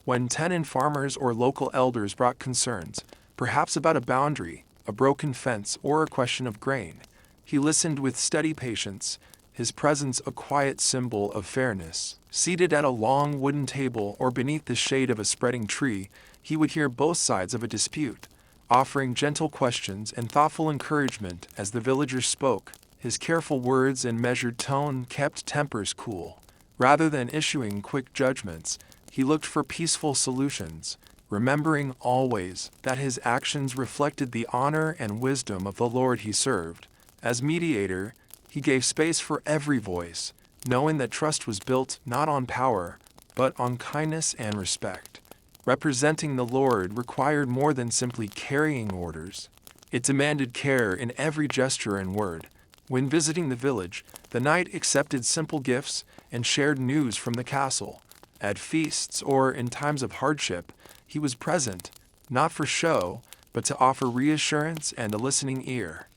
When tenant farmers or local elders brought concerns, perhaps about a boundary, a broken fence, or a question of grain, he listened with steady patience, his presence a quiet symbol of fairness. Seated at a long wooden table or beneath the shade of a spreading tree, he would hear both sides of a dispute, offering gentle questions and thoughtful encouragement as the villagers spoke. His careful words and measured tone kept tempers cool. Rather than issuing quick judgments, he looked for peaceful solutions, remembering always that his actions reflected the honor and wisdom of the Lord he served. As mediator, he gave space for every voice, knowing that trust was built not on power, but on kindness and respect. Representing the Lord required more than simply carrying orders. It demanded care in every gesture and word. When visiting the village, the knight accepted simple gifts and shared news from the castle. At feasts or in times of hardship, he was present, not for show, but to offer reassurance and a listening ear.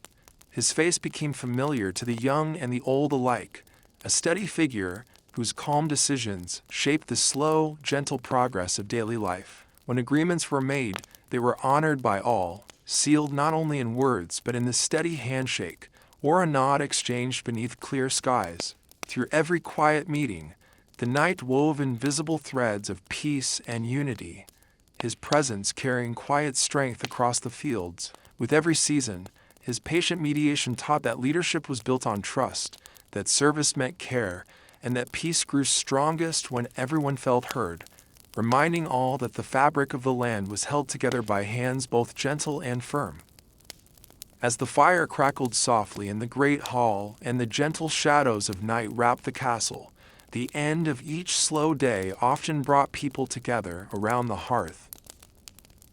His face became familiar to the young and the old alike, a steady figure whose calm decisions shaped the slow, gentle progress of daily life. When agreements were made, they were honored by all, sealed not only in words but in the steady handshake or a nod exchanged beneath clear skies. Through every quiet meeting, the knight wove invisible threads of peace and unity, his presence carrying quiet strength across the fields. With every season, his patient mediation taught that leadership was built on trust, that service meant care, and that peace grew strongest when everyone felt heard, reminding all that the fabric of the land was held together by hands both gentle and firm. As the fire crackled softly in the great hall and the gentle shadows of night wrapped the castle, the end of each slow day often brought people together around the hearth.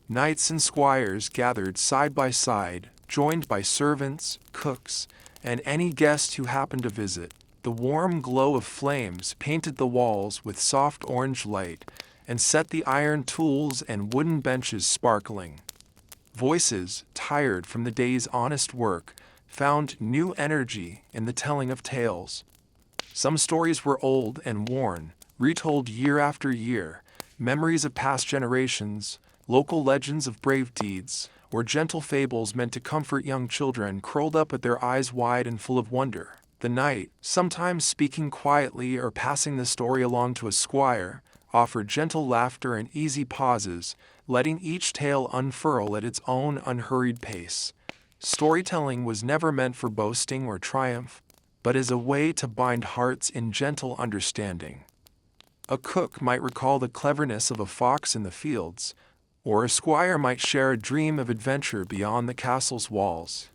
Knights and squires gathered side by side, joined by servants, cooks, and any guest who happened to visit. The warm glow of flames painted the walls with soft orange light and set the iron tools and wooden benches sparkling. Voices, tired from the day's honest work, found new energy in the telling of tales. Some stories were old and worn, retold year after year, memories of past generations, local legends of brave deeds, or gentle fables meant to comfort young children curled up with their eyes wide and full of wonder. The knight, sometimes speaking quietly or passing the story along to a squire, offered gentle laughter and easy pauses, letting each tale unfurl at its own unhurried pace. Storytelling was never meant for boasting or triumph, but as a way to bind hearts in gentle understanding. A cook might recall the cleverness of a fox in the fields, or a squire might share a dream of adventure beyond the castle's walls.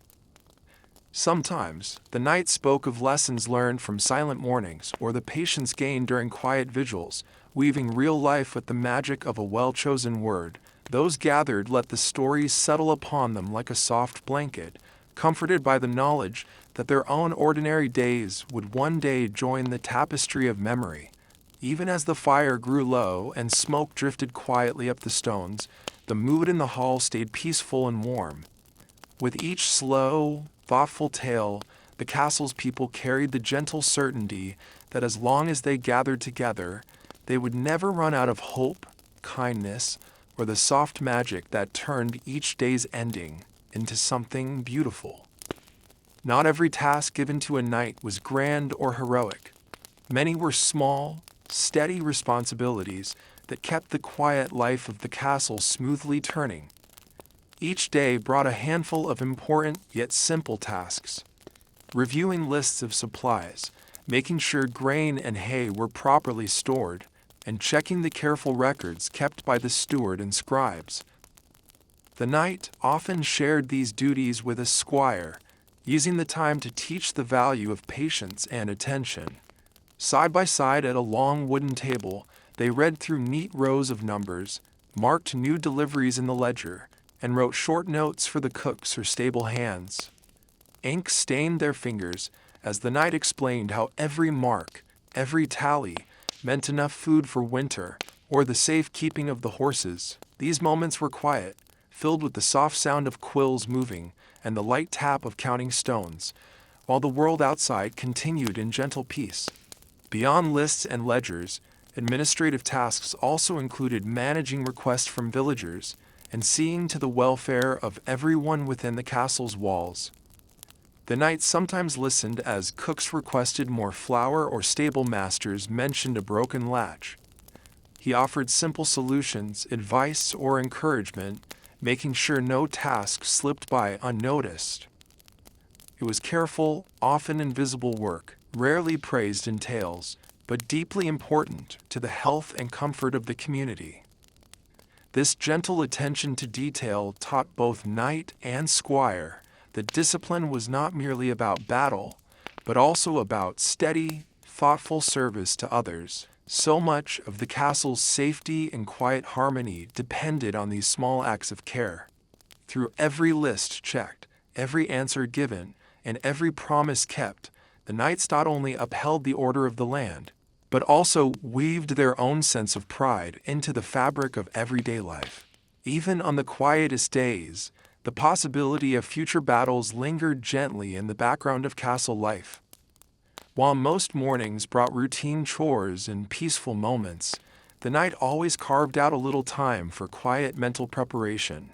Sometimes, the knight spoke of lessons learned from silent mornings or the patience gained during quiet vigils, weaving real life with the magic of a well-chosen word, Those gathered let the stories settle upon them like a soft blanket, comforted by the knowledge that their own ordinary days would one day join the tapestry of memory. Even as the fire grew low and smoke drifted quietly up the stones, the mood in the hall stayed peaceful and warm. With each slow, thoughtful tale, the castle's people carried the gentle certainty that as long as they gathered together, they would never run out of hope, kindness, or the soft magic that turned each day's ending into something beautiful. Not every task given to a knight was grand or heroic. Many were small, steady responsibilities that kept the quiet life of the castle smoothly turning. Each day brought a handful of important yet simple tasks. Reviewing lists of supplies, making sure grain and hay were properly stored, and checking the careful records kept by the steward and scribes. The knight often shared these duties with a squire, using the time to teach the value of patience and attention. Side by side at a long wooden table, they read through neat rows of numbers, marked new deliveries in the ledger, and wrote short notes for the cooks or stable hands. Ink stained their fingers as the knight explained how every mark, every tally, meant enough food for winter or the safe keeping of the horses. These moments were quiet, filled with the soft sound of quills moving and the light tap of counting stones, while the world outside continued in gentle peace. Beyond lists and ledgers, administrative tasks also included managing requests from villagers and seeing to the welfare of everyone within the castle's walls. The knight sometimes listened as cooks requested more flour or stable masters mentioned a broken latch. He offered simple solutions, advice, or encouragement, making sure no task slipped by unnoticed. It was careful, often invisible work, rarely praised in tales, but deeply important to the health and comfort of the community. This gentle attention to detail taught both knight and squire that discipline was not merely about battle, but also about steady, thoughtful service to others. So much of the castle's safety and quiet harmony depended on these small acts of care. Through every list checked, every answer given, and every promise kept, the knights not only upheld the order of the land, but also weaved their own sense of pride into the fabric of everyday life. Even on the quietest days, the possibility of future battles lingered gently in the background of castle life. While most mornings brought routine chores and peaceful moments, the knight always carved out a little time for quiet mental preparation.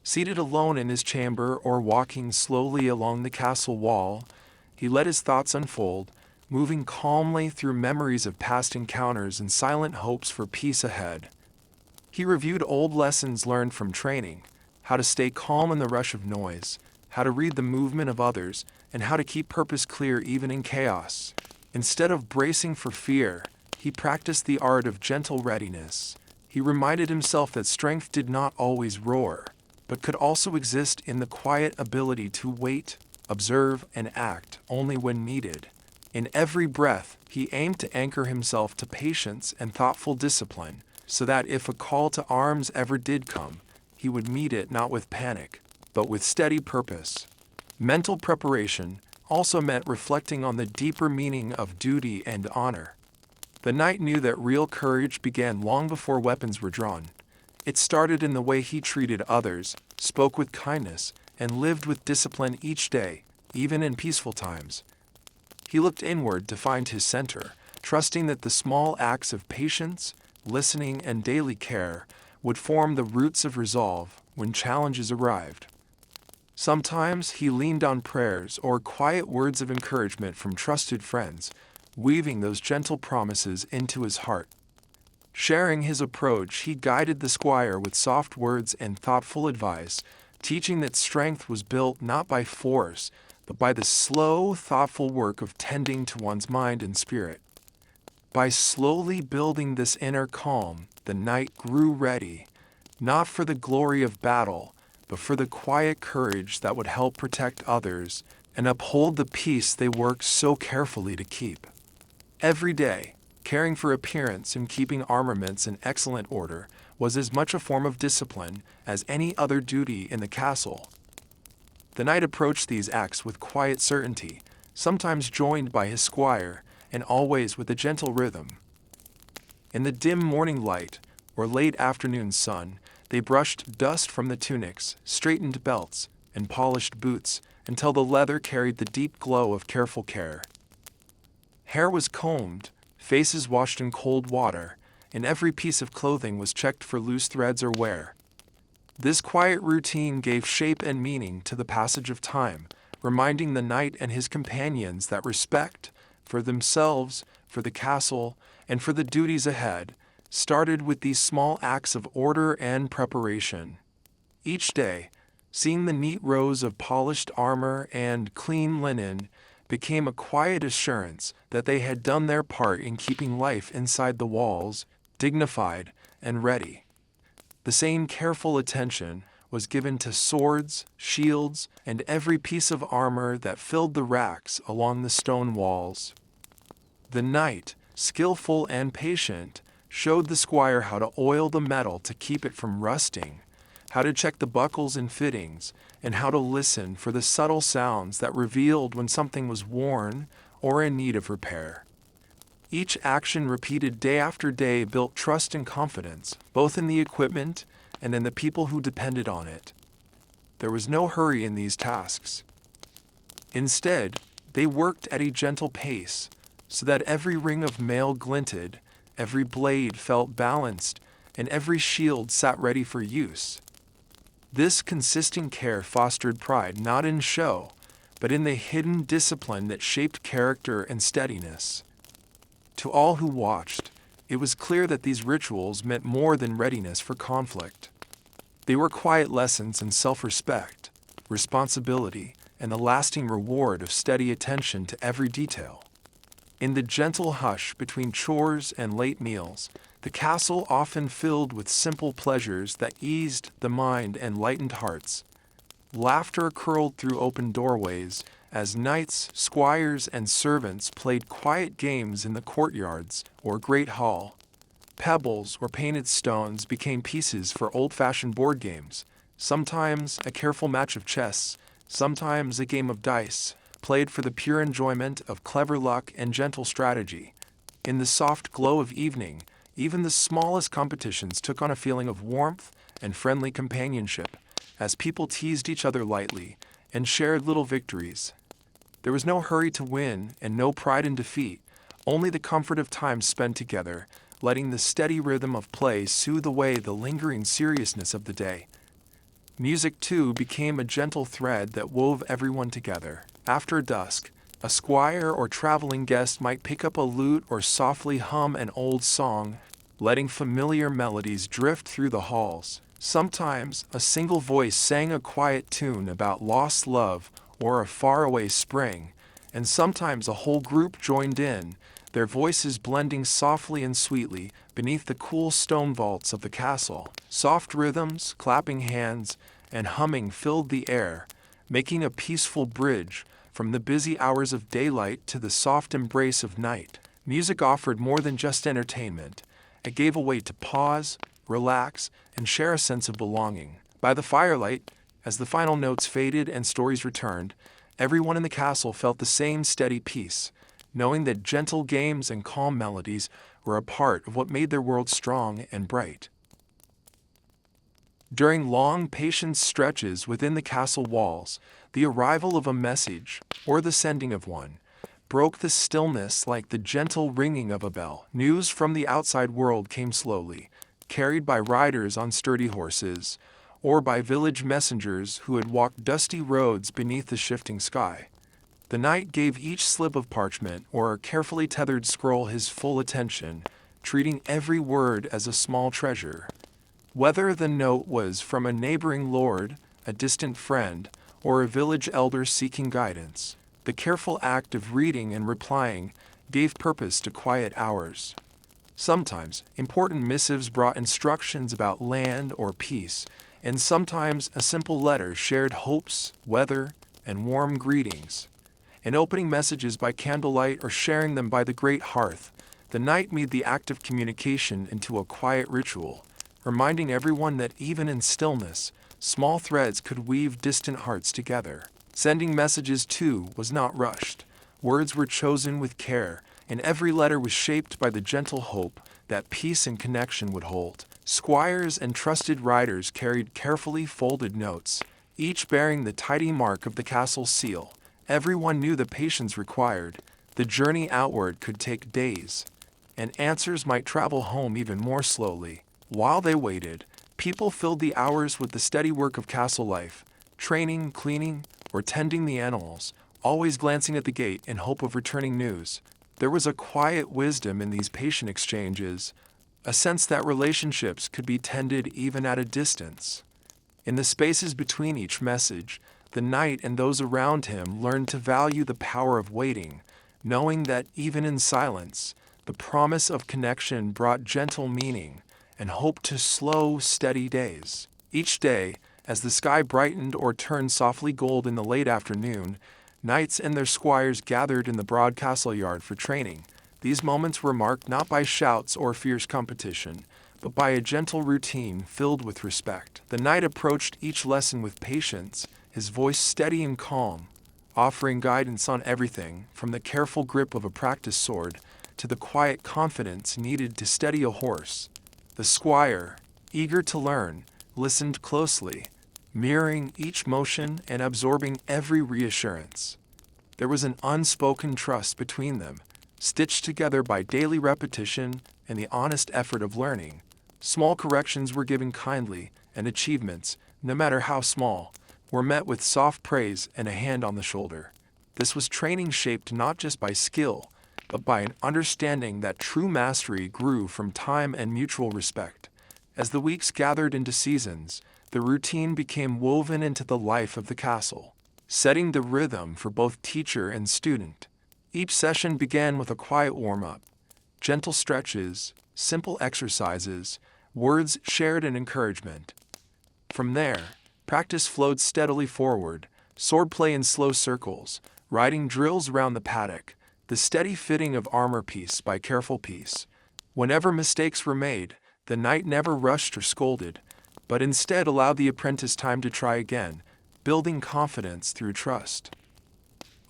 Seated alone in his chamber or walking slowly along the castle wall, he let his thoughts unfold, moving calmly through memories of past encounters and silent hopes for peace ahead. He reviewed old lessons learned from training, how to stay calm in the rush of noise, how to read the movement of others, and how to keep purpose clear even in chaos. Instead of bracing for fear, he practiced the art of gentle readiness. He reminded himself that strength did not always roar, but could also exist in the quiet ability to wait, observe, and act only when needed. In every breath, he aimed to anchor himself to patience and thoughtful discipline, so that if a call to arms ever did come, he would meet it not with panic, but with steady purpose. Mental preparation also meant reflecting on the deeper meaning of duty and honor. The knight knew that real courage began long before weapons were drawn. It started in the way he treated others, spoke with kindness, and lived with discipline each day, even in peaceful times. He looked inward to find his center, trusting that the small acts of patience, listening, and daily care would form the roots of resolve when challenges arrived. Sometimes he leaned on prayers or quiet words of encouragement from trusted friends, weaving those gentle promises into his heart. Sharing his approach, he guided the squire with soft words and thoughtful advice, teaching that strength was built not by force, but by the slow, thoughtful work of tending to one's mind and spirit. By slowly building this inner calm, the knight grew ready, not for the glory of battle, but for the quiet courage that would help protect others and uphold the peace they worked so carefully to keep. Every day, caring for appearance and keeping armaments in excellent order was as much a form of discipline as any other duty in the castle. The knight approached these acts with quiet certainty, sometimes joined by his squire, and always with a gentle rhythm. In the dim morning light, or late afternoon sun, they brushed dust from the tunics, straightened belts, and polished boots, until the leather carried the deep glow of careful care. Hair was combed, faces washed in cold water, and every piece of clothing was checked for loose threads or wear. This quiet routine gave shape and meaning to the passage of time, reminding the knight and his companions that respect, for themselves, for the castle, and for the duties ahead, started with these small acts of order and preparation. Each day, seeing the neat rows of polished armor and clean linen became a quiet assurance that they had done their part in keeping life inside the walls, dignified and ready. The same careful attention was given to swords, shields, and every piece of armor that filled the racks along the stone walls. The knight, skillful and patient, showed the squire how to oil the metal to keep it from rusting, how to check the buckles and fittings, and how to listen for the subtle sounds that revealed when something was worn or in need of repair. Each action repeated day after day built trust and confidence, both in the equipment and in the people who depended on it. There was no hurry in these tasks. Instead, they worked at a gentle pace, so that every ring of mail glinted, every blade felt balanced, and every shield sat ready for use. This consistent care fostered pride not in show, but in the hidden discipline that shaped character and steadiness. To all who watched, it was clear that these rituals meant more than readiness for conflict. They were quiet lessons in self-respect, responsibility, and the lasting reward of steady attention to every detail. In the gentle hush between chores and late meals, the castle often filled with simple pleasures that eased the mind and lightened hearts. Laughter curled through open doorways as knights, squires, and servants played quiet games in the courtyards or great hall. Pebbles or painted stones became pieces for old-fashioned board games, sometimes a careful match of chess, sometimes a game of dice, played for the pure enjoyment of clever luck and gentle strategy. In the soft glow of evening, even the smallest competitions took on a feeling of warmth and friendly companionship, as people teased each other lightly and shared little victories. There was no hurry to win and no pride in defeat, only the comfort of time spent together, letting the steady rhythm of play soothe away the lingering seriousness of the day. Music, too, became a gentle thread that wove everyone together. After dusk, a squire or traveling guest might pick up a lute or softly hum an old song, letting familiar melodies drift through the halls. Sometimes, a single voice sang a quiet tune about lost love or a faraway spring, and sometimes a whole group joined in, their voices blending softly and sweetly beneath the cool stone vaults of the castle. Soft rhythms, clapping hands, and humming filled the air, making a peaceful bridge from the busy hours of daylight to the soft embrace of night. Music offered more than just entertainment. It gave a way to pause, relax, and share a sense of belonging. By the firelight, as the final notes faded and stories returned, everyone in the castle felt the same steady peace, knowing that gentle games and calm melodies were a part of what made their world strong and bright. During long, patient stretches within the castle walls, the arrival of a message, or the sending of one, broke the stillness like the gentle ringing of a bell. News from the outside world came slowly, carried by riders on sturdy horses, or by village messengers who had walked dusty roads beneath the shifting sky. The knight gave each slip of parchment or carefully tethered scroll his full attention, treating every word as a small treasure. Whether the note was from a neighboring lord, a distant friend, or a village elder seeking guidance, the careful act of reading and replying gave purpose to quiet hours. Sometimes, important missives brought instructions about land or peace, and sometimes a simple letter shared hopes, weather, and warm greetings. In opening messages by candlelight or sharing them by the great hearth, the knight made the act of communication into a quiet ritual, reminding everyone that even in stillness, small threads could weave distant hearts together. Sending messages, too, was not rushed. Words were chosen with care, and every letter was shaped by the gentle hope that peace and connection would hold. Squires and trusted riders carried carefully folded notes, each bearing the tidy mark of the castle's seal. Everyone knew the patience required. The journey outward could take days, and answers might travel home even more slowly. While they waited, people filled the hours with the steady work of castle life, training, cleaning, or tending the animals, always glancing at the gate in hope of returning news. There was a quiet wisdom in these patient exchanges, a sense that relationships could be tended even at a distance. In the spaces between each message, the knight and those around him learned to value the power of waiting, knowing that even in silence, the promise of connection brought gentle meaning and hope to slow, steady days. Each day, as the sky brightened or turned softly gold in the late afternoon, knights and their squires gathered in the broad castle yard for training. These moments were marked not by shouts or fierce competition, but by a gentle routine filled with respect. The knight approached each lesson with patience, his voice steady and calm, offering guidance on everything from the careful grip of a practiced sword to the quiet confidence needed to steady a horse. The squire, eager to learn, listened closely, mirroring each motion and absorbing every reassurance. There was an unspoken trust between them, stitched together by daily repetition and the honest effort of learning. Small corrections were given kindly, and achievements, no matter how small, were met with soft praise and a hand on the shoulder. This was training shaped not just by skill, but by an understanding that true mastery grew from time and mutual respect. As the weeks gathered into seasons, the routine became woven into the life of the castle, setting the rhythm for both teacher and student. Each session began with a quiet warm-up, gentle stretches, simple exercises, words shared and encouragement. From there, practice flowed steadily forward, swordplay in slow circles, riding drills around the paddock, the steady fitting of armor piece by careful piece. Whenever mistakes were made, the knight never rushed or scolded, but instead allowed the apprentice time to try again, building confidence through trust.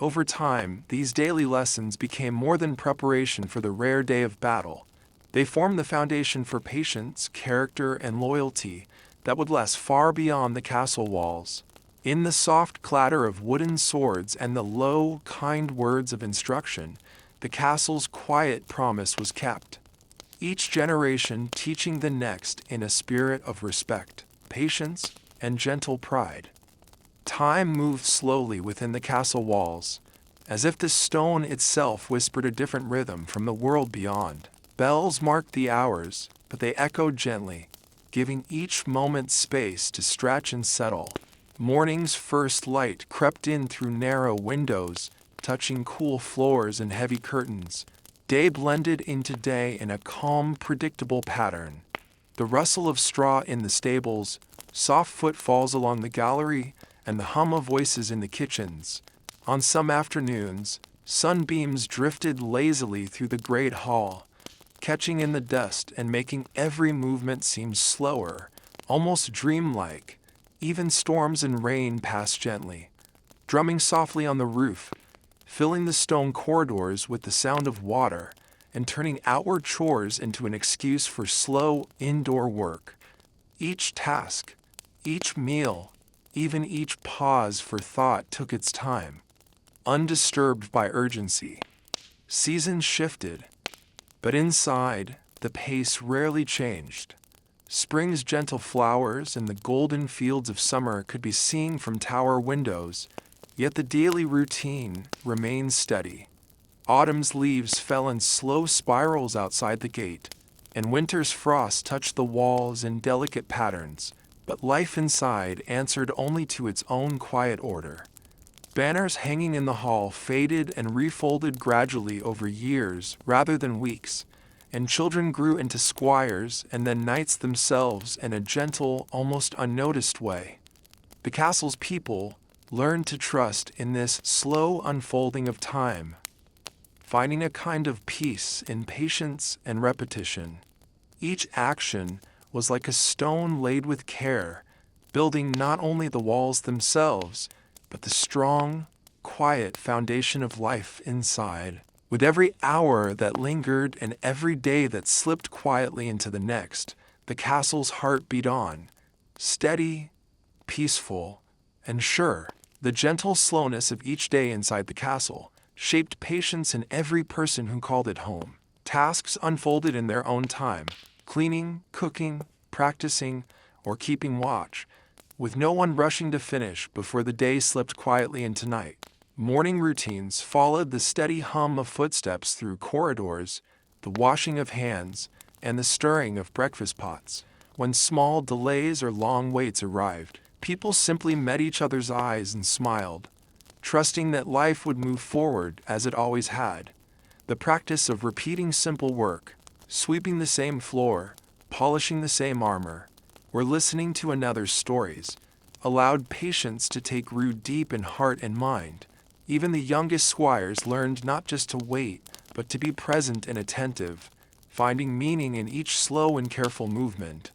Over time, these daily lessons became more than preparation for the rare day of battle. They formed the foundation for patience, character, and loyalty that would last far beyond the castle walls. In the soft clatter of wooden swords and the low, kind words of instruction, the castle's quiet promise was kept. Each generation teaching the next in a spirit of respect, patience, and gentle pride. Time moved slowly within the castle walls, as if the stone itself whispered a different rhythm from the world beyond. Bells marked the hours, but they echoed gently, giving each moment space to stretch and settle. Morning's first light crept in through narrow windows, touching cool floors and heavy curtains. Day blended into day in a calm, predictable pattern. The rustle of straw in the stables, soft footfalls along the gallery, and the hum of voices in the kitchens. On some afternoons, sunbeams drifted lazily through the great hall, catching in the dust and making every movement seem slower, almost dreamlike. Even storms and rain passed gently, drumming softly on the roof, filling the stone corridors with the sound of water, and turning outward chores into an excuse for slow indoor work. Each task, each meal, even each pause for thought took its time, undisturbed by urgency. Seasons shifted, but inside, the pace rarely changed. Spring's gentle flowers and the golden fields of summer could be seen from tower windows, yet the daily routine remained steady. Autumn's leaves fell in slow spirals outside the gate, and winter's frost touched the walls in delicate patterns, but life inside answered only to its own quiet order. Banners hanging in the hall faded and refolded gradually over years rather than weeks, and children grew into squires and then knights themselves in a gentle, almost unnoticed way. The castle's people learned to trust in this slow unfolding of time, finding a kind of peace in patience and repetition. Each action, was like a stone laid with care, building not only the walls themselves, but the strong, quiet foundation of life inside. With every hour that lingered and every day that slipped quietly into the next, the castle's heart beat on, steady, peaceful, and sure. The gentle slowness of each day inside the castle shaped patience in every person who called it home. Tasks unfolded in their own time, cleaning, cooking, practicing, or keeping watch, with no one rushing to finish before the day slipped quietly into night. Morning routines followed the steady hum of footsteps through corridors, the washing of hands, and the stirring of breakfast pots. When small delays or long waits arrived, people simply met each other's eyes and smiled, trusting that life would move forward as it always had. The practice of repeating simple work, sweeping the same floor, polishing the same armor, or listening to another's stories, allowed patience to take root deep in heart and mind. Even the youngest squires learned not just to wait, but to be present and attentive, finding meaning in each slow and careful movement.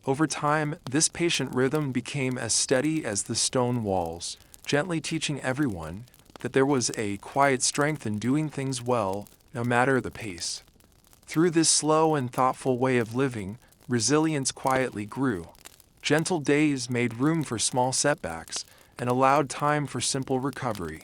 Over time, this patient rhythm became as steady as the stone walls, gently teaching everyone that there was a quiet strength in doing things well, no matter the pace. Through this slow and thoughtful way of living, resilience quietly grew. Gentle days made room for small setbacks and allowed time for simple recovery.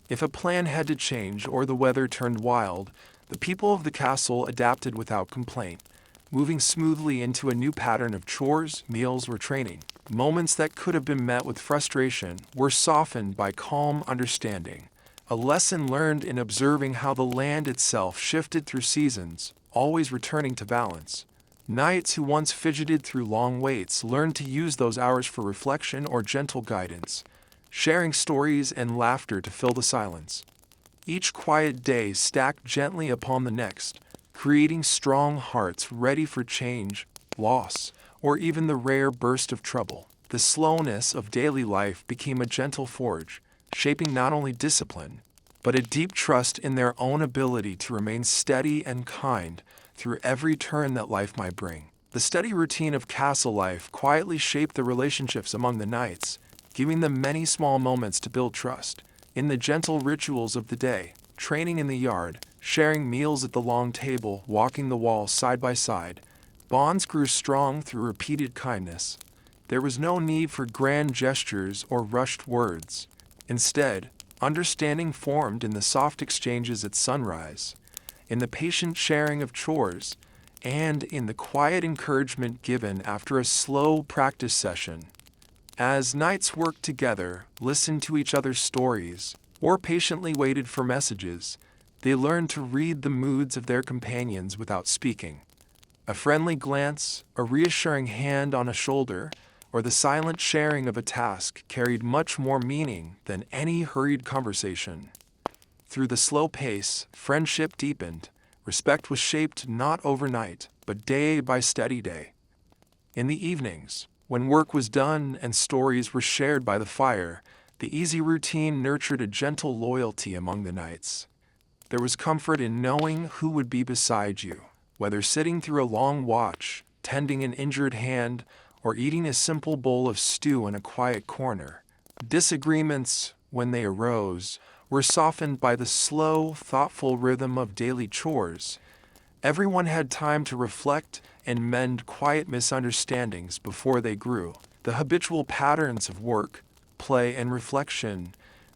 If a plan had to change or the weather turned wild, the people of the castle adapted without complaint, moving smoothly into a new pattern of chores, meals, or training. Moments that could have been met with frustration were softened by calm understanding, a lesson learned in observing how the land itself shifted through seasons, always returning to balance. Knights who once fidgeted through long waits learned to use those hours for reflection or gentle guidance, sharing stories and laughter to fill the silence. Each quiet day stacked gently upon the next, creating strong hearts ready for change, loss, or even the rare burst of trouble. The slowness of daily life became a gentle forge, shaping not only discipline, but a deep trust in their own ability to remain steady and kind through every turn that life might bring. The steady routine of castle life quietly shaped the relationships among the knights, giving them many small moments to build trust. In the gentle rituals of the day, training in the yard, sharing meals at the long table, walking the walls side by side, bonds grew strong through repeated kindness. There was no need for grand gestures or rushed words. Instead, understanding formed in the soft exchanges at sunrise, in the patient sharing of chores, and in the quiet encouragement given after a slow practice session. As knights worked together, listened to each other's stories, or patiently waited for messages, they learned to read the moods of their companions without speaking. A friendly glance, a reassuring hand on a shoulder, or the silent sharing of a task carried much more meaning than any hurried conversation. Through the slow pace, friendship deepened. Respect was shaped not overnight, but day by steady day. In the evenings, when work was done and stories were shared by the fire, the easy routine nurtured a gentle loyalty among the knights. There was comfort in knowing who would be beside you, whether sitting through a long watch, tending an injured hand, or eating a simple bowl of stew in a quiet corner. Disagreements, when they arose, were softened by the slow, thoughtful rhythm of daily chores. Everyone had time to reflect and mend quiet misunderstandings before they grew. The habitual patterns of work, play, and reflection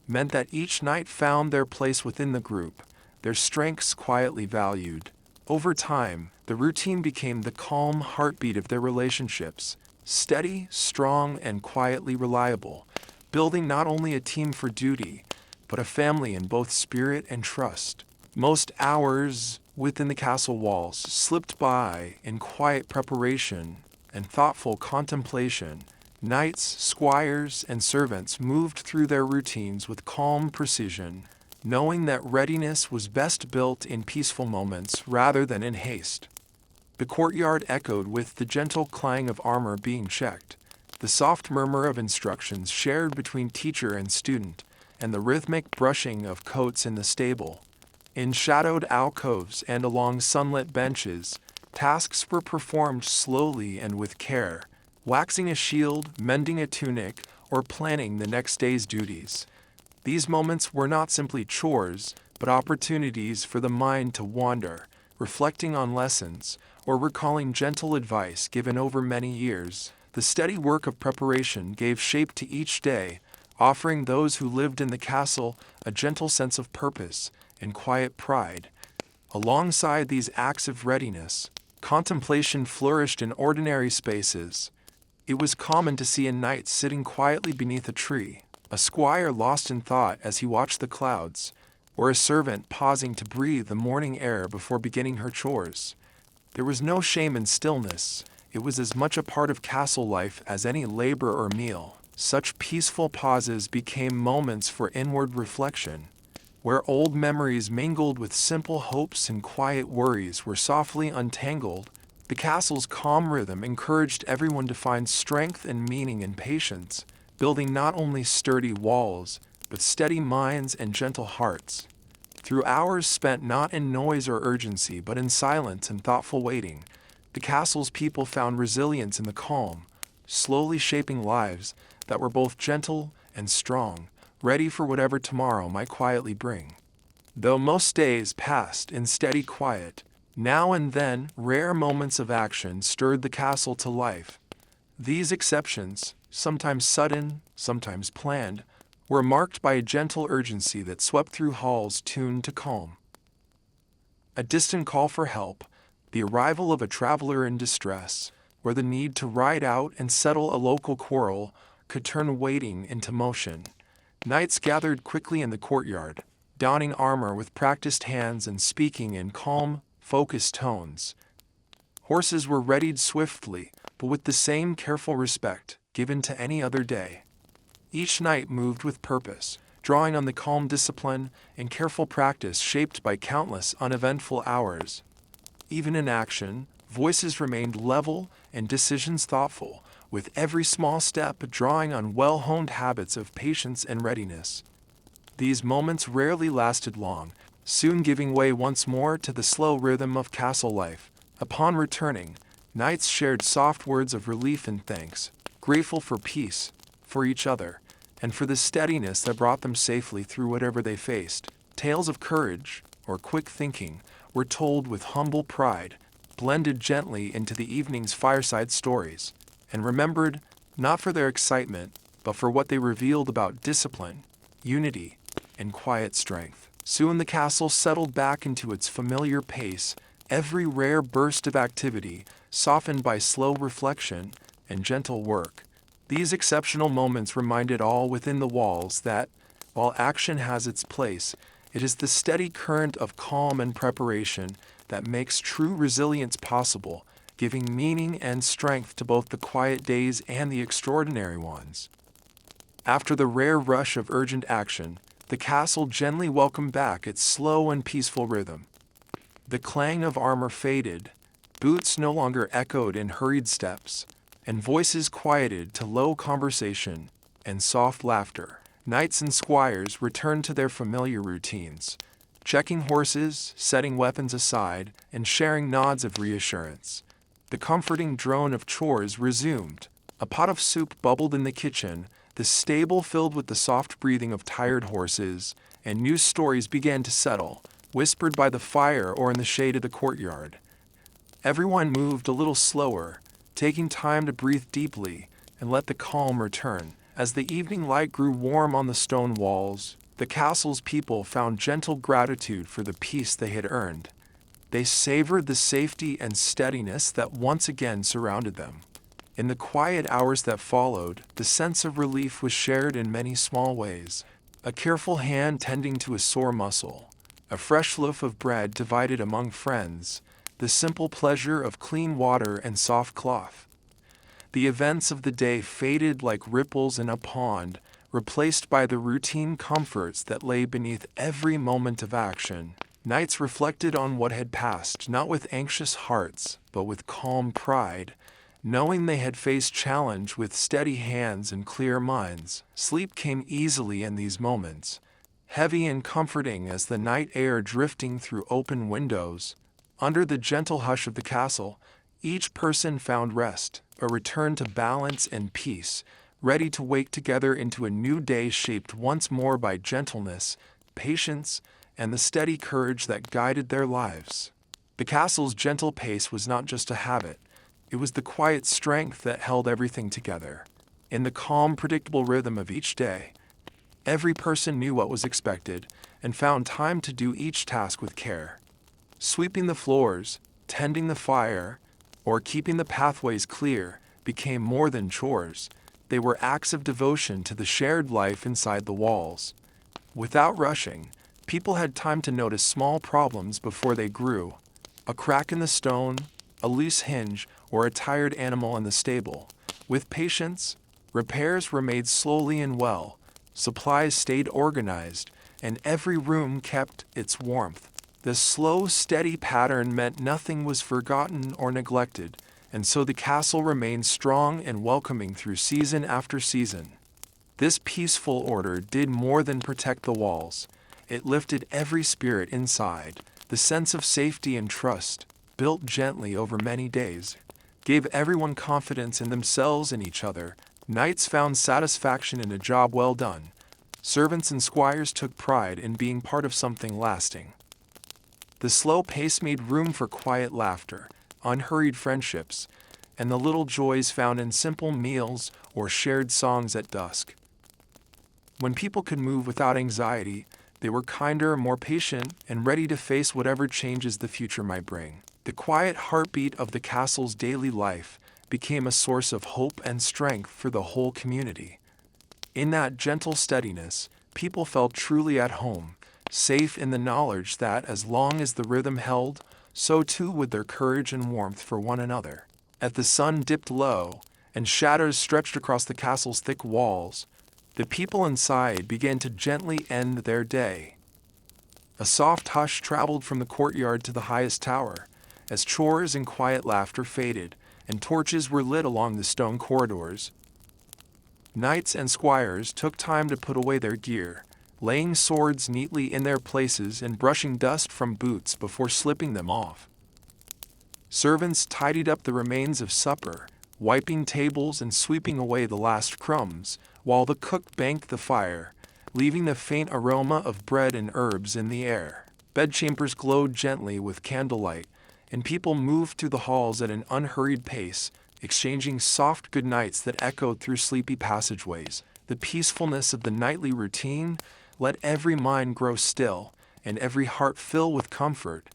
meant that each knight found their place within the group, their strengths quietly valued. Over time, the routine became the calm heartbeat of their relationships, steady, strong, and quietly reliable, building not only a team for duty, but a family in both spirit and trust. Most hours within the castle walls slipped by in quiet preparation and thoughtful contemplation. Knights, squires, and servants moved through their routines with calm precision, knowing that readiness was best built in peaceful moments rather than in haste. The courtyard echoed with the gentle clang of armor being checked, the soft murmur of instructions shared between teacher and student, and the rhythmic brushing of coats in the stable. In shadowed alcoves and along sunlit benches, Tasks were performed slowly and with care, waxing a shield, mending a tunic, or planning the next day's duties. These moments were not simply chores, but opportunities for the mind to wander, reflecting on lessons, or recalling gentle advice given over many years. The steady work of preparation gave shape to each day, offering those who lived in the castle a gentle sense of purpose and quiet pride. Alongside these acts of readiness, contemplation flourished in ordinary spaces. It was common to see a knight sitting quietly beneath a tree, a squire lost in thought as he watched the clouds, or a servant pausing to breathe the morning air before beginning her chores. There was no shame in stillness. It was as much a part of castle life as any labor or meal. Such peaceful pauses became moments for inward reflection, where old memories mingled with simple hopes and quiet worries were softly untangled. The castle's calm rhythm encouraged everyone to find strength and meaning in patience, building not only sturdy walls, but steady minds and gentle hearts. Through hours spent not in noise or urgency, but in silence and thoughtful waiting, the castle's people found resilience in the calm, slowly shaping lives that were both gentle and strong, ready for whatever tomorrow might quietly bring. Though most days passed in steady quiet, now and then rare moments of action stirred the castle to life. These exceptions, sometimes sudden, sometimes planned, were marked by a gentle urgency that swept through halls tuned to calm. A distant call for help, the arrival of a traveler in distress, or the need to ride out and settle a local quarrel could turn waiting into motion. Knights gathered quickly in the courtyard, donning armor with practiced hands and speaking in calm, focused tones. Horses were readied swiftly, but with the same careful respect given to any other day. Each knight moved with purpose, drawing on the calm discipline and careful practice shaped by countless uneventful hours. Even in action, voices remained level and decisions thoughtful, with every small step drawing on well-honed habits of patience and readiness. These moments rarely lasted long, soon giving way once more to the slow rhythm of castle life. Upon returning, knights shared soft words of relief and thanks, grateful for peace, for each other, and for the steadiness that brought them safely through whatever they faced. Tales of courage, or quick thinking, were told with humble pride, blended gently into the evening's fireside stories, and remembered not for their excitement, but for what they revealed about discipline, unity, and quiet strength. Soon the castle settled back into its familiar pace, every rare burst of activity softened by slow reflection and gentle work. These exceptional moments reminded all within the walls that, while action has its place, it is the steady current of calm and preparation that makes true resilience possible, giving meaning and strength to both the quiet days and the extraordinary ones. After the rare rush of urgent action, the castle gently welcomed back its slow and peaceful rhythm. The clang of armor faded, boots no longer echoed in hurried steps, and voices quieted to low conversation and soft laughter. Knights and squires returned to their familiar routines, checking horses, setting weapons aside, and sharing nods of reassurance. The comforting drone of chores resumed. A pot of soup bubbled in the kitchen, the stable filled with the soft breathing of tired horses, and news stories began to settle, whispered by the fire or in the shade of the courtyard. Everyone moved a little slower, taking time to breathe deeply and let the calm return. As the evening light grew warm on the stone walls, the castle's people found gentle gratitude for the peace they had earned. They savored the safety and steadiness that once again surrounded them. In the quiet hours that followed, the sense of relief was shared in many small ways. A careful hand tending to a sore muscle, a fresh loaf of bread divided among friends, the simple pleasure of clean water and soft cloth. The events of the day faded like ripples in a pond, replaced by the routine comforts that lay beneath every moment of action. Knights reflected on what had passed, not with anxious hearts, but with calm pride, knowing they had faced challenge with steady hands and clear minds. Sleep came easily in these moments, heavy and comforting as the night air drifting through open windows, Under the gentle hush of the castle, each person found rest, a return to balance and peace, ready to wake together into a new day shaped once more by gentleness, patience, and the steady courage that guided their lives. The castle's gentle pace was not just a habit, it was the quiet strength that held everything together. In the calm, predictable rhythm of each day, every person knew what was expected and found time to do each task with care. Sweeping the floors, tending the fire, or keeping the pathways clear became more than chores. They were acts of devotion to the shared life inside the walls. Without rushing, people had time to notice small problems before they grew. A crack in the stone, a loose hinge, or a tired animal in the stable. With patience, repairs were made slowly and well, supplies stayed organized, and every room kept its warmth. This slow, steady pattern meant nothing was forgotten or neglected, and so the castle remained strong and welcoming through season after season. This peaceful order did more than protect the walls. It lifted every spirit inside. The sense of safety and trust, built gently over many days, gave everyone confidence in themselves and each other. Knights found satisfaction in a job well done. Servants and squires took pride in being part of something lasting. The slow pace made room for quiet laughter, unhurried friendships, and the little joys found in simple meals or shared songs at dusk. When people could move without anxiety, they were kinder, more patient, and ready to face whatever changes the future might bring. The quiet heartbeat of the castle's daily life became a source of hope and strength for the whole community. In that gentle steadiness, people felt truly at home, safe in the knowledge that as long as the rhythm held, so too would their courage and warmth for one another. As the sun dipped low and shadows stretched across the castle's thick walls, the people inside began to gently end their day. A soft hush traveled from the courtyard to the highest tower, as chores and quiet laughter faded, and torches were lit along the stone corridors. Knights and squires took time to put away their gear, laying swords neatly in their places and brushing dust from boots before slipping them off. Servants tidied up the remains of supper, wiping tables and sweeping away the last crumbs, while the cook banked the fire, leaving the faint aroma of bread and herbs in the air. Bedchambers glowed gently with candlelight, and people moved through the halls at an unhurried pace, exchanging soft goodnights that echoed through sleepy passageways. The peacefulness of the nightly routine let every mind grow still, and every heart fill with comfort,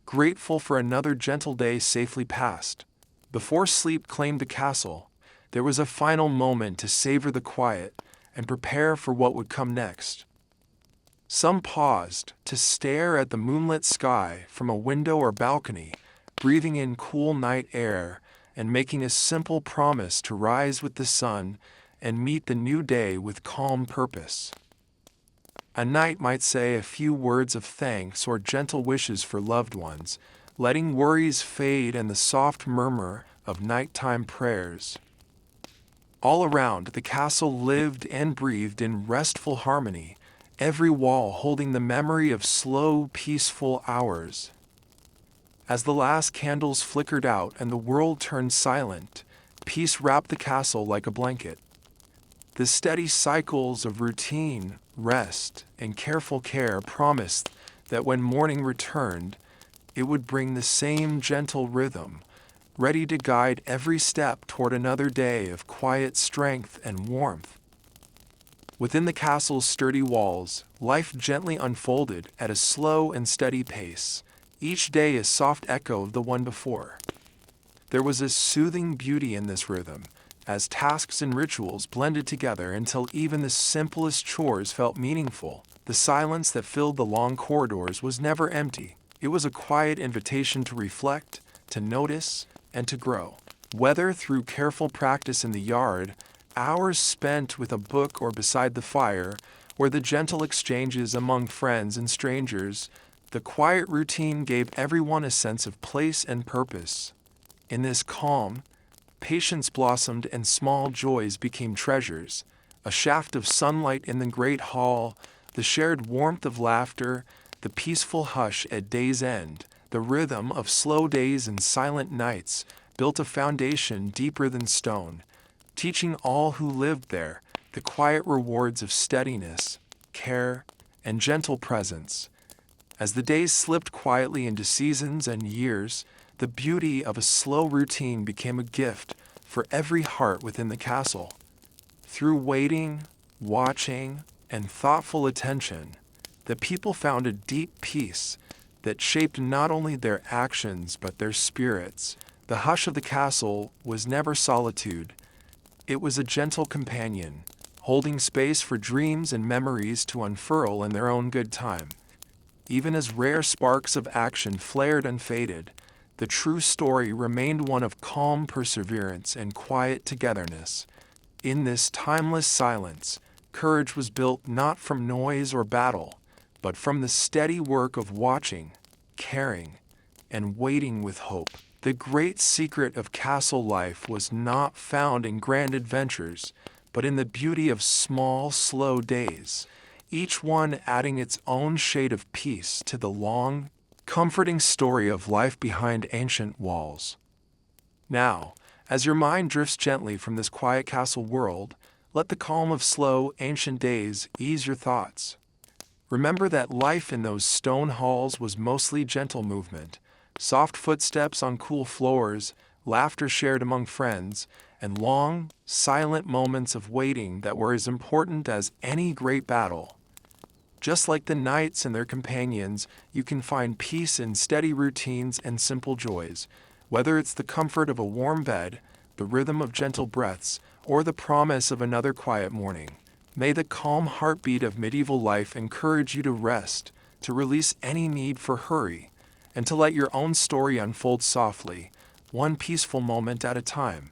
grateful for another gentle day safely passed. Before sleep claimed the castle, there was a final moment to savor the quiet and prepare for what would come next. Some paused to stare at the moonlit sky from a window or balcony, breathing in cool night air and making a simple promise to rise with the sun and meet the new day with calm purpose. A knight might say a few words of thanks or gentle wishes for loved ones, letting worries fade and the soft murmur of nighttime prayers. All around, the castle lived and breathed in restful harmony, every wall holding the memory of slow, peaceful hours. As the last candles flickered out and the world turned silent, peace wrapped the castle like a blanket. The steady cycles of routine, rest, and careful care promised that when morning returned, it would bring the same gentle rhythm, ready to guide every step toward another day of quiet strength and warmth. Within the castle's sturdy walls, life gently unfolded at a slow and steady pace, each day a soft echo of the one before. There was a soothing beauty in this rhythm, as tasks and rituals blended together until even the simplest chores felt meaningful. The silence that filled the long corridors was never empty. It was a quiet invitation to reflect, to notice, and to grow. Whether through careful practice in the yard, hours spent with a book or beside the fire, or the gentle exchanges among friends and strangers, the quiet routine gave everyone a sense of place and purpose. In this calm, patience blossomed and small joys became treasures. A shaft of sunlight in the great hall, the shared warmth of laughter, the peaceful hush at day's end. The rhythm of slow days and silent nights built a foundation deeper than stone, teaching all who lived there the quiet rewards of steadiness, care, and gentle presence. As the days slipped quietly into seasons and years, the beauty of a slow routine became a gift for every heart within the castle. Through waiting, watching, and thoughtful attention, the people found a deep peace that shaped not only their actions but their spirits. The hush of the castle was never solitude. It was a gentle companion, holding space for dreams and memories to unfurl in their own good time. Even as rare sparks of action flared and faded, the true story remained one of calm perseverance and quiet togetherness. In this timeless silence, courage was built not from noise or battle, but from the steady work of watching, caring, and waiting with hope. The great secret of castle life was not found in grand adventures, but in the beauty of small, slow days, each one adding its own shade of peace to the long, comforting story of life behind ancient walls. Now, as your mind drifts gently from this quiet castle world, let the calm of slow, ancient days ease your thoughts. Remember that life in those stone halls was mostly gentle movement, soft footsteps on cool floors, laughter shared among friends, and long, silent moments of waiting that were as important as any great battle. Just like the knights and their companions, you can find peace in steady routines and simple joys, whether it's the comfort of a warm bed, the rhythm of gentle breaths, or the promise of another quiet morning. May the calm heartbeat of medieval life encourage you to rest, to release any need for hurry, and to let your own story unfold softly, one peaceful moment at a time.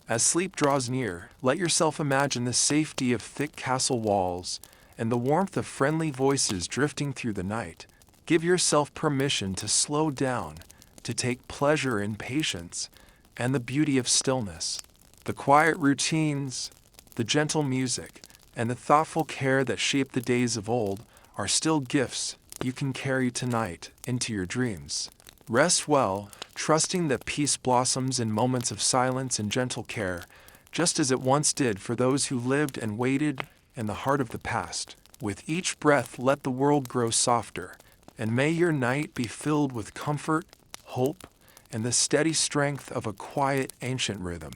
As sleep draws near, let yourself imagine the safety of thick castle walls and the warmth of friendly voices drifting through the night. Give yourself permission to slow down, to take pleasure in patience and the beauty of stillness. The quiet routines, the gentle music, and the thoughtful care that shaped the days of old are still gifts you can carry tonight into your dreams. Rest well, trusting that peace blossoms in moments of silence and gentle care, just as it once did for those who lived and waited in the heart of the past. With each breath, let the world grow softer, and may your night be filled with comfort, hope, and the steady strength of a quiet, ancient rhythm.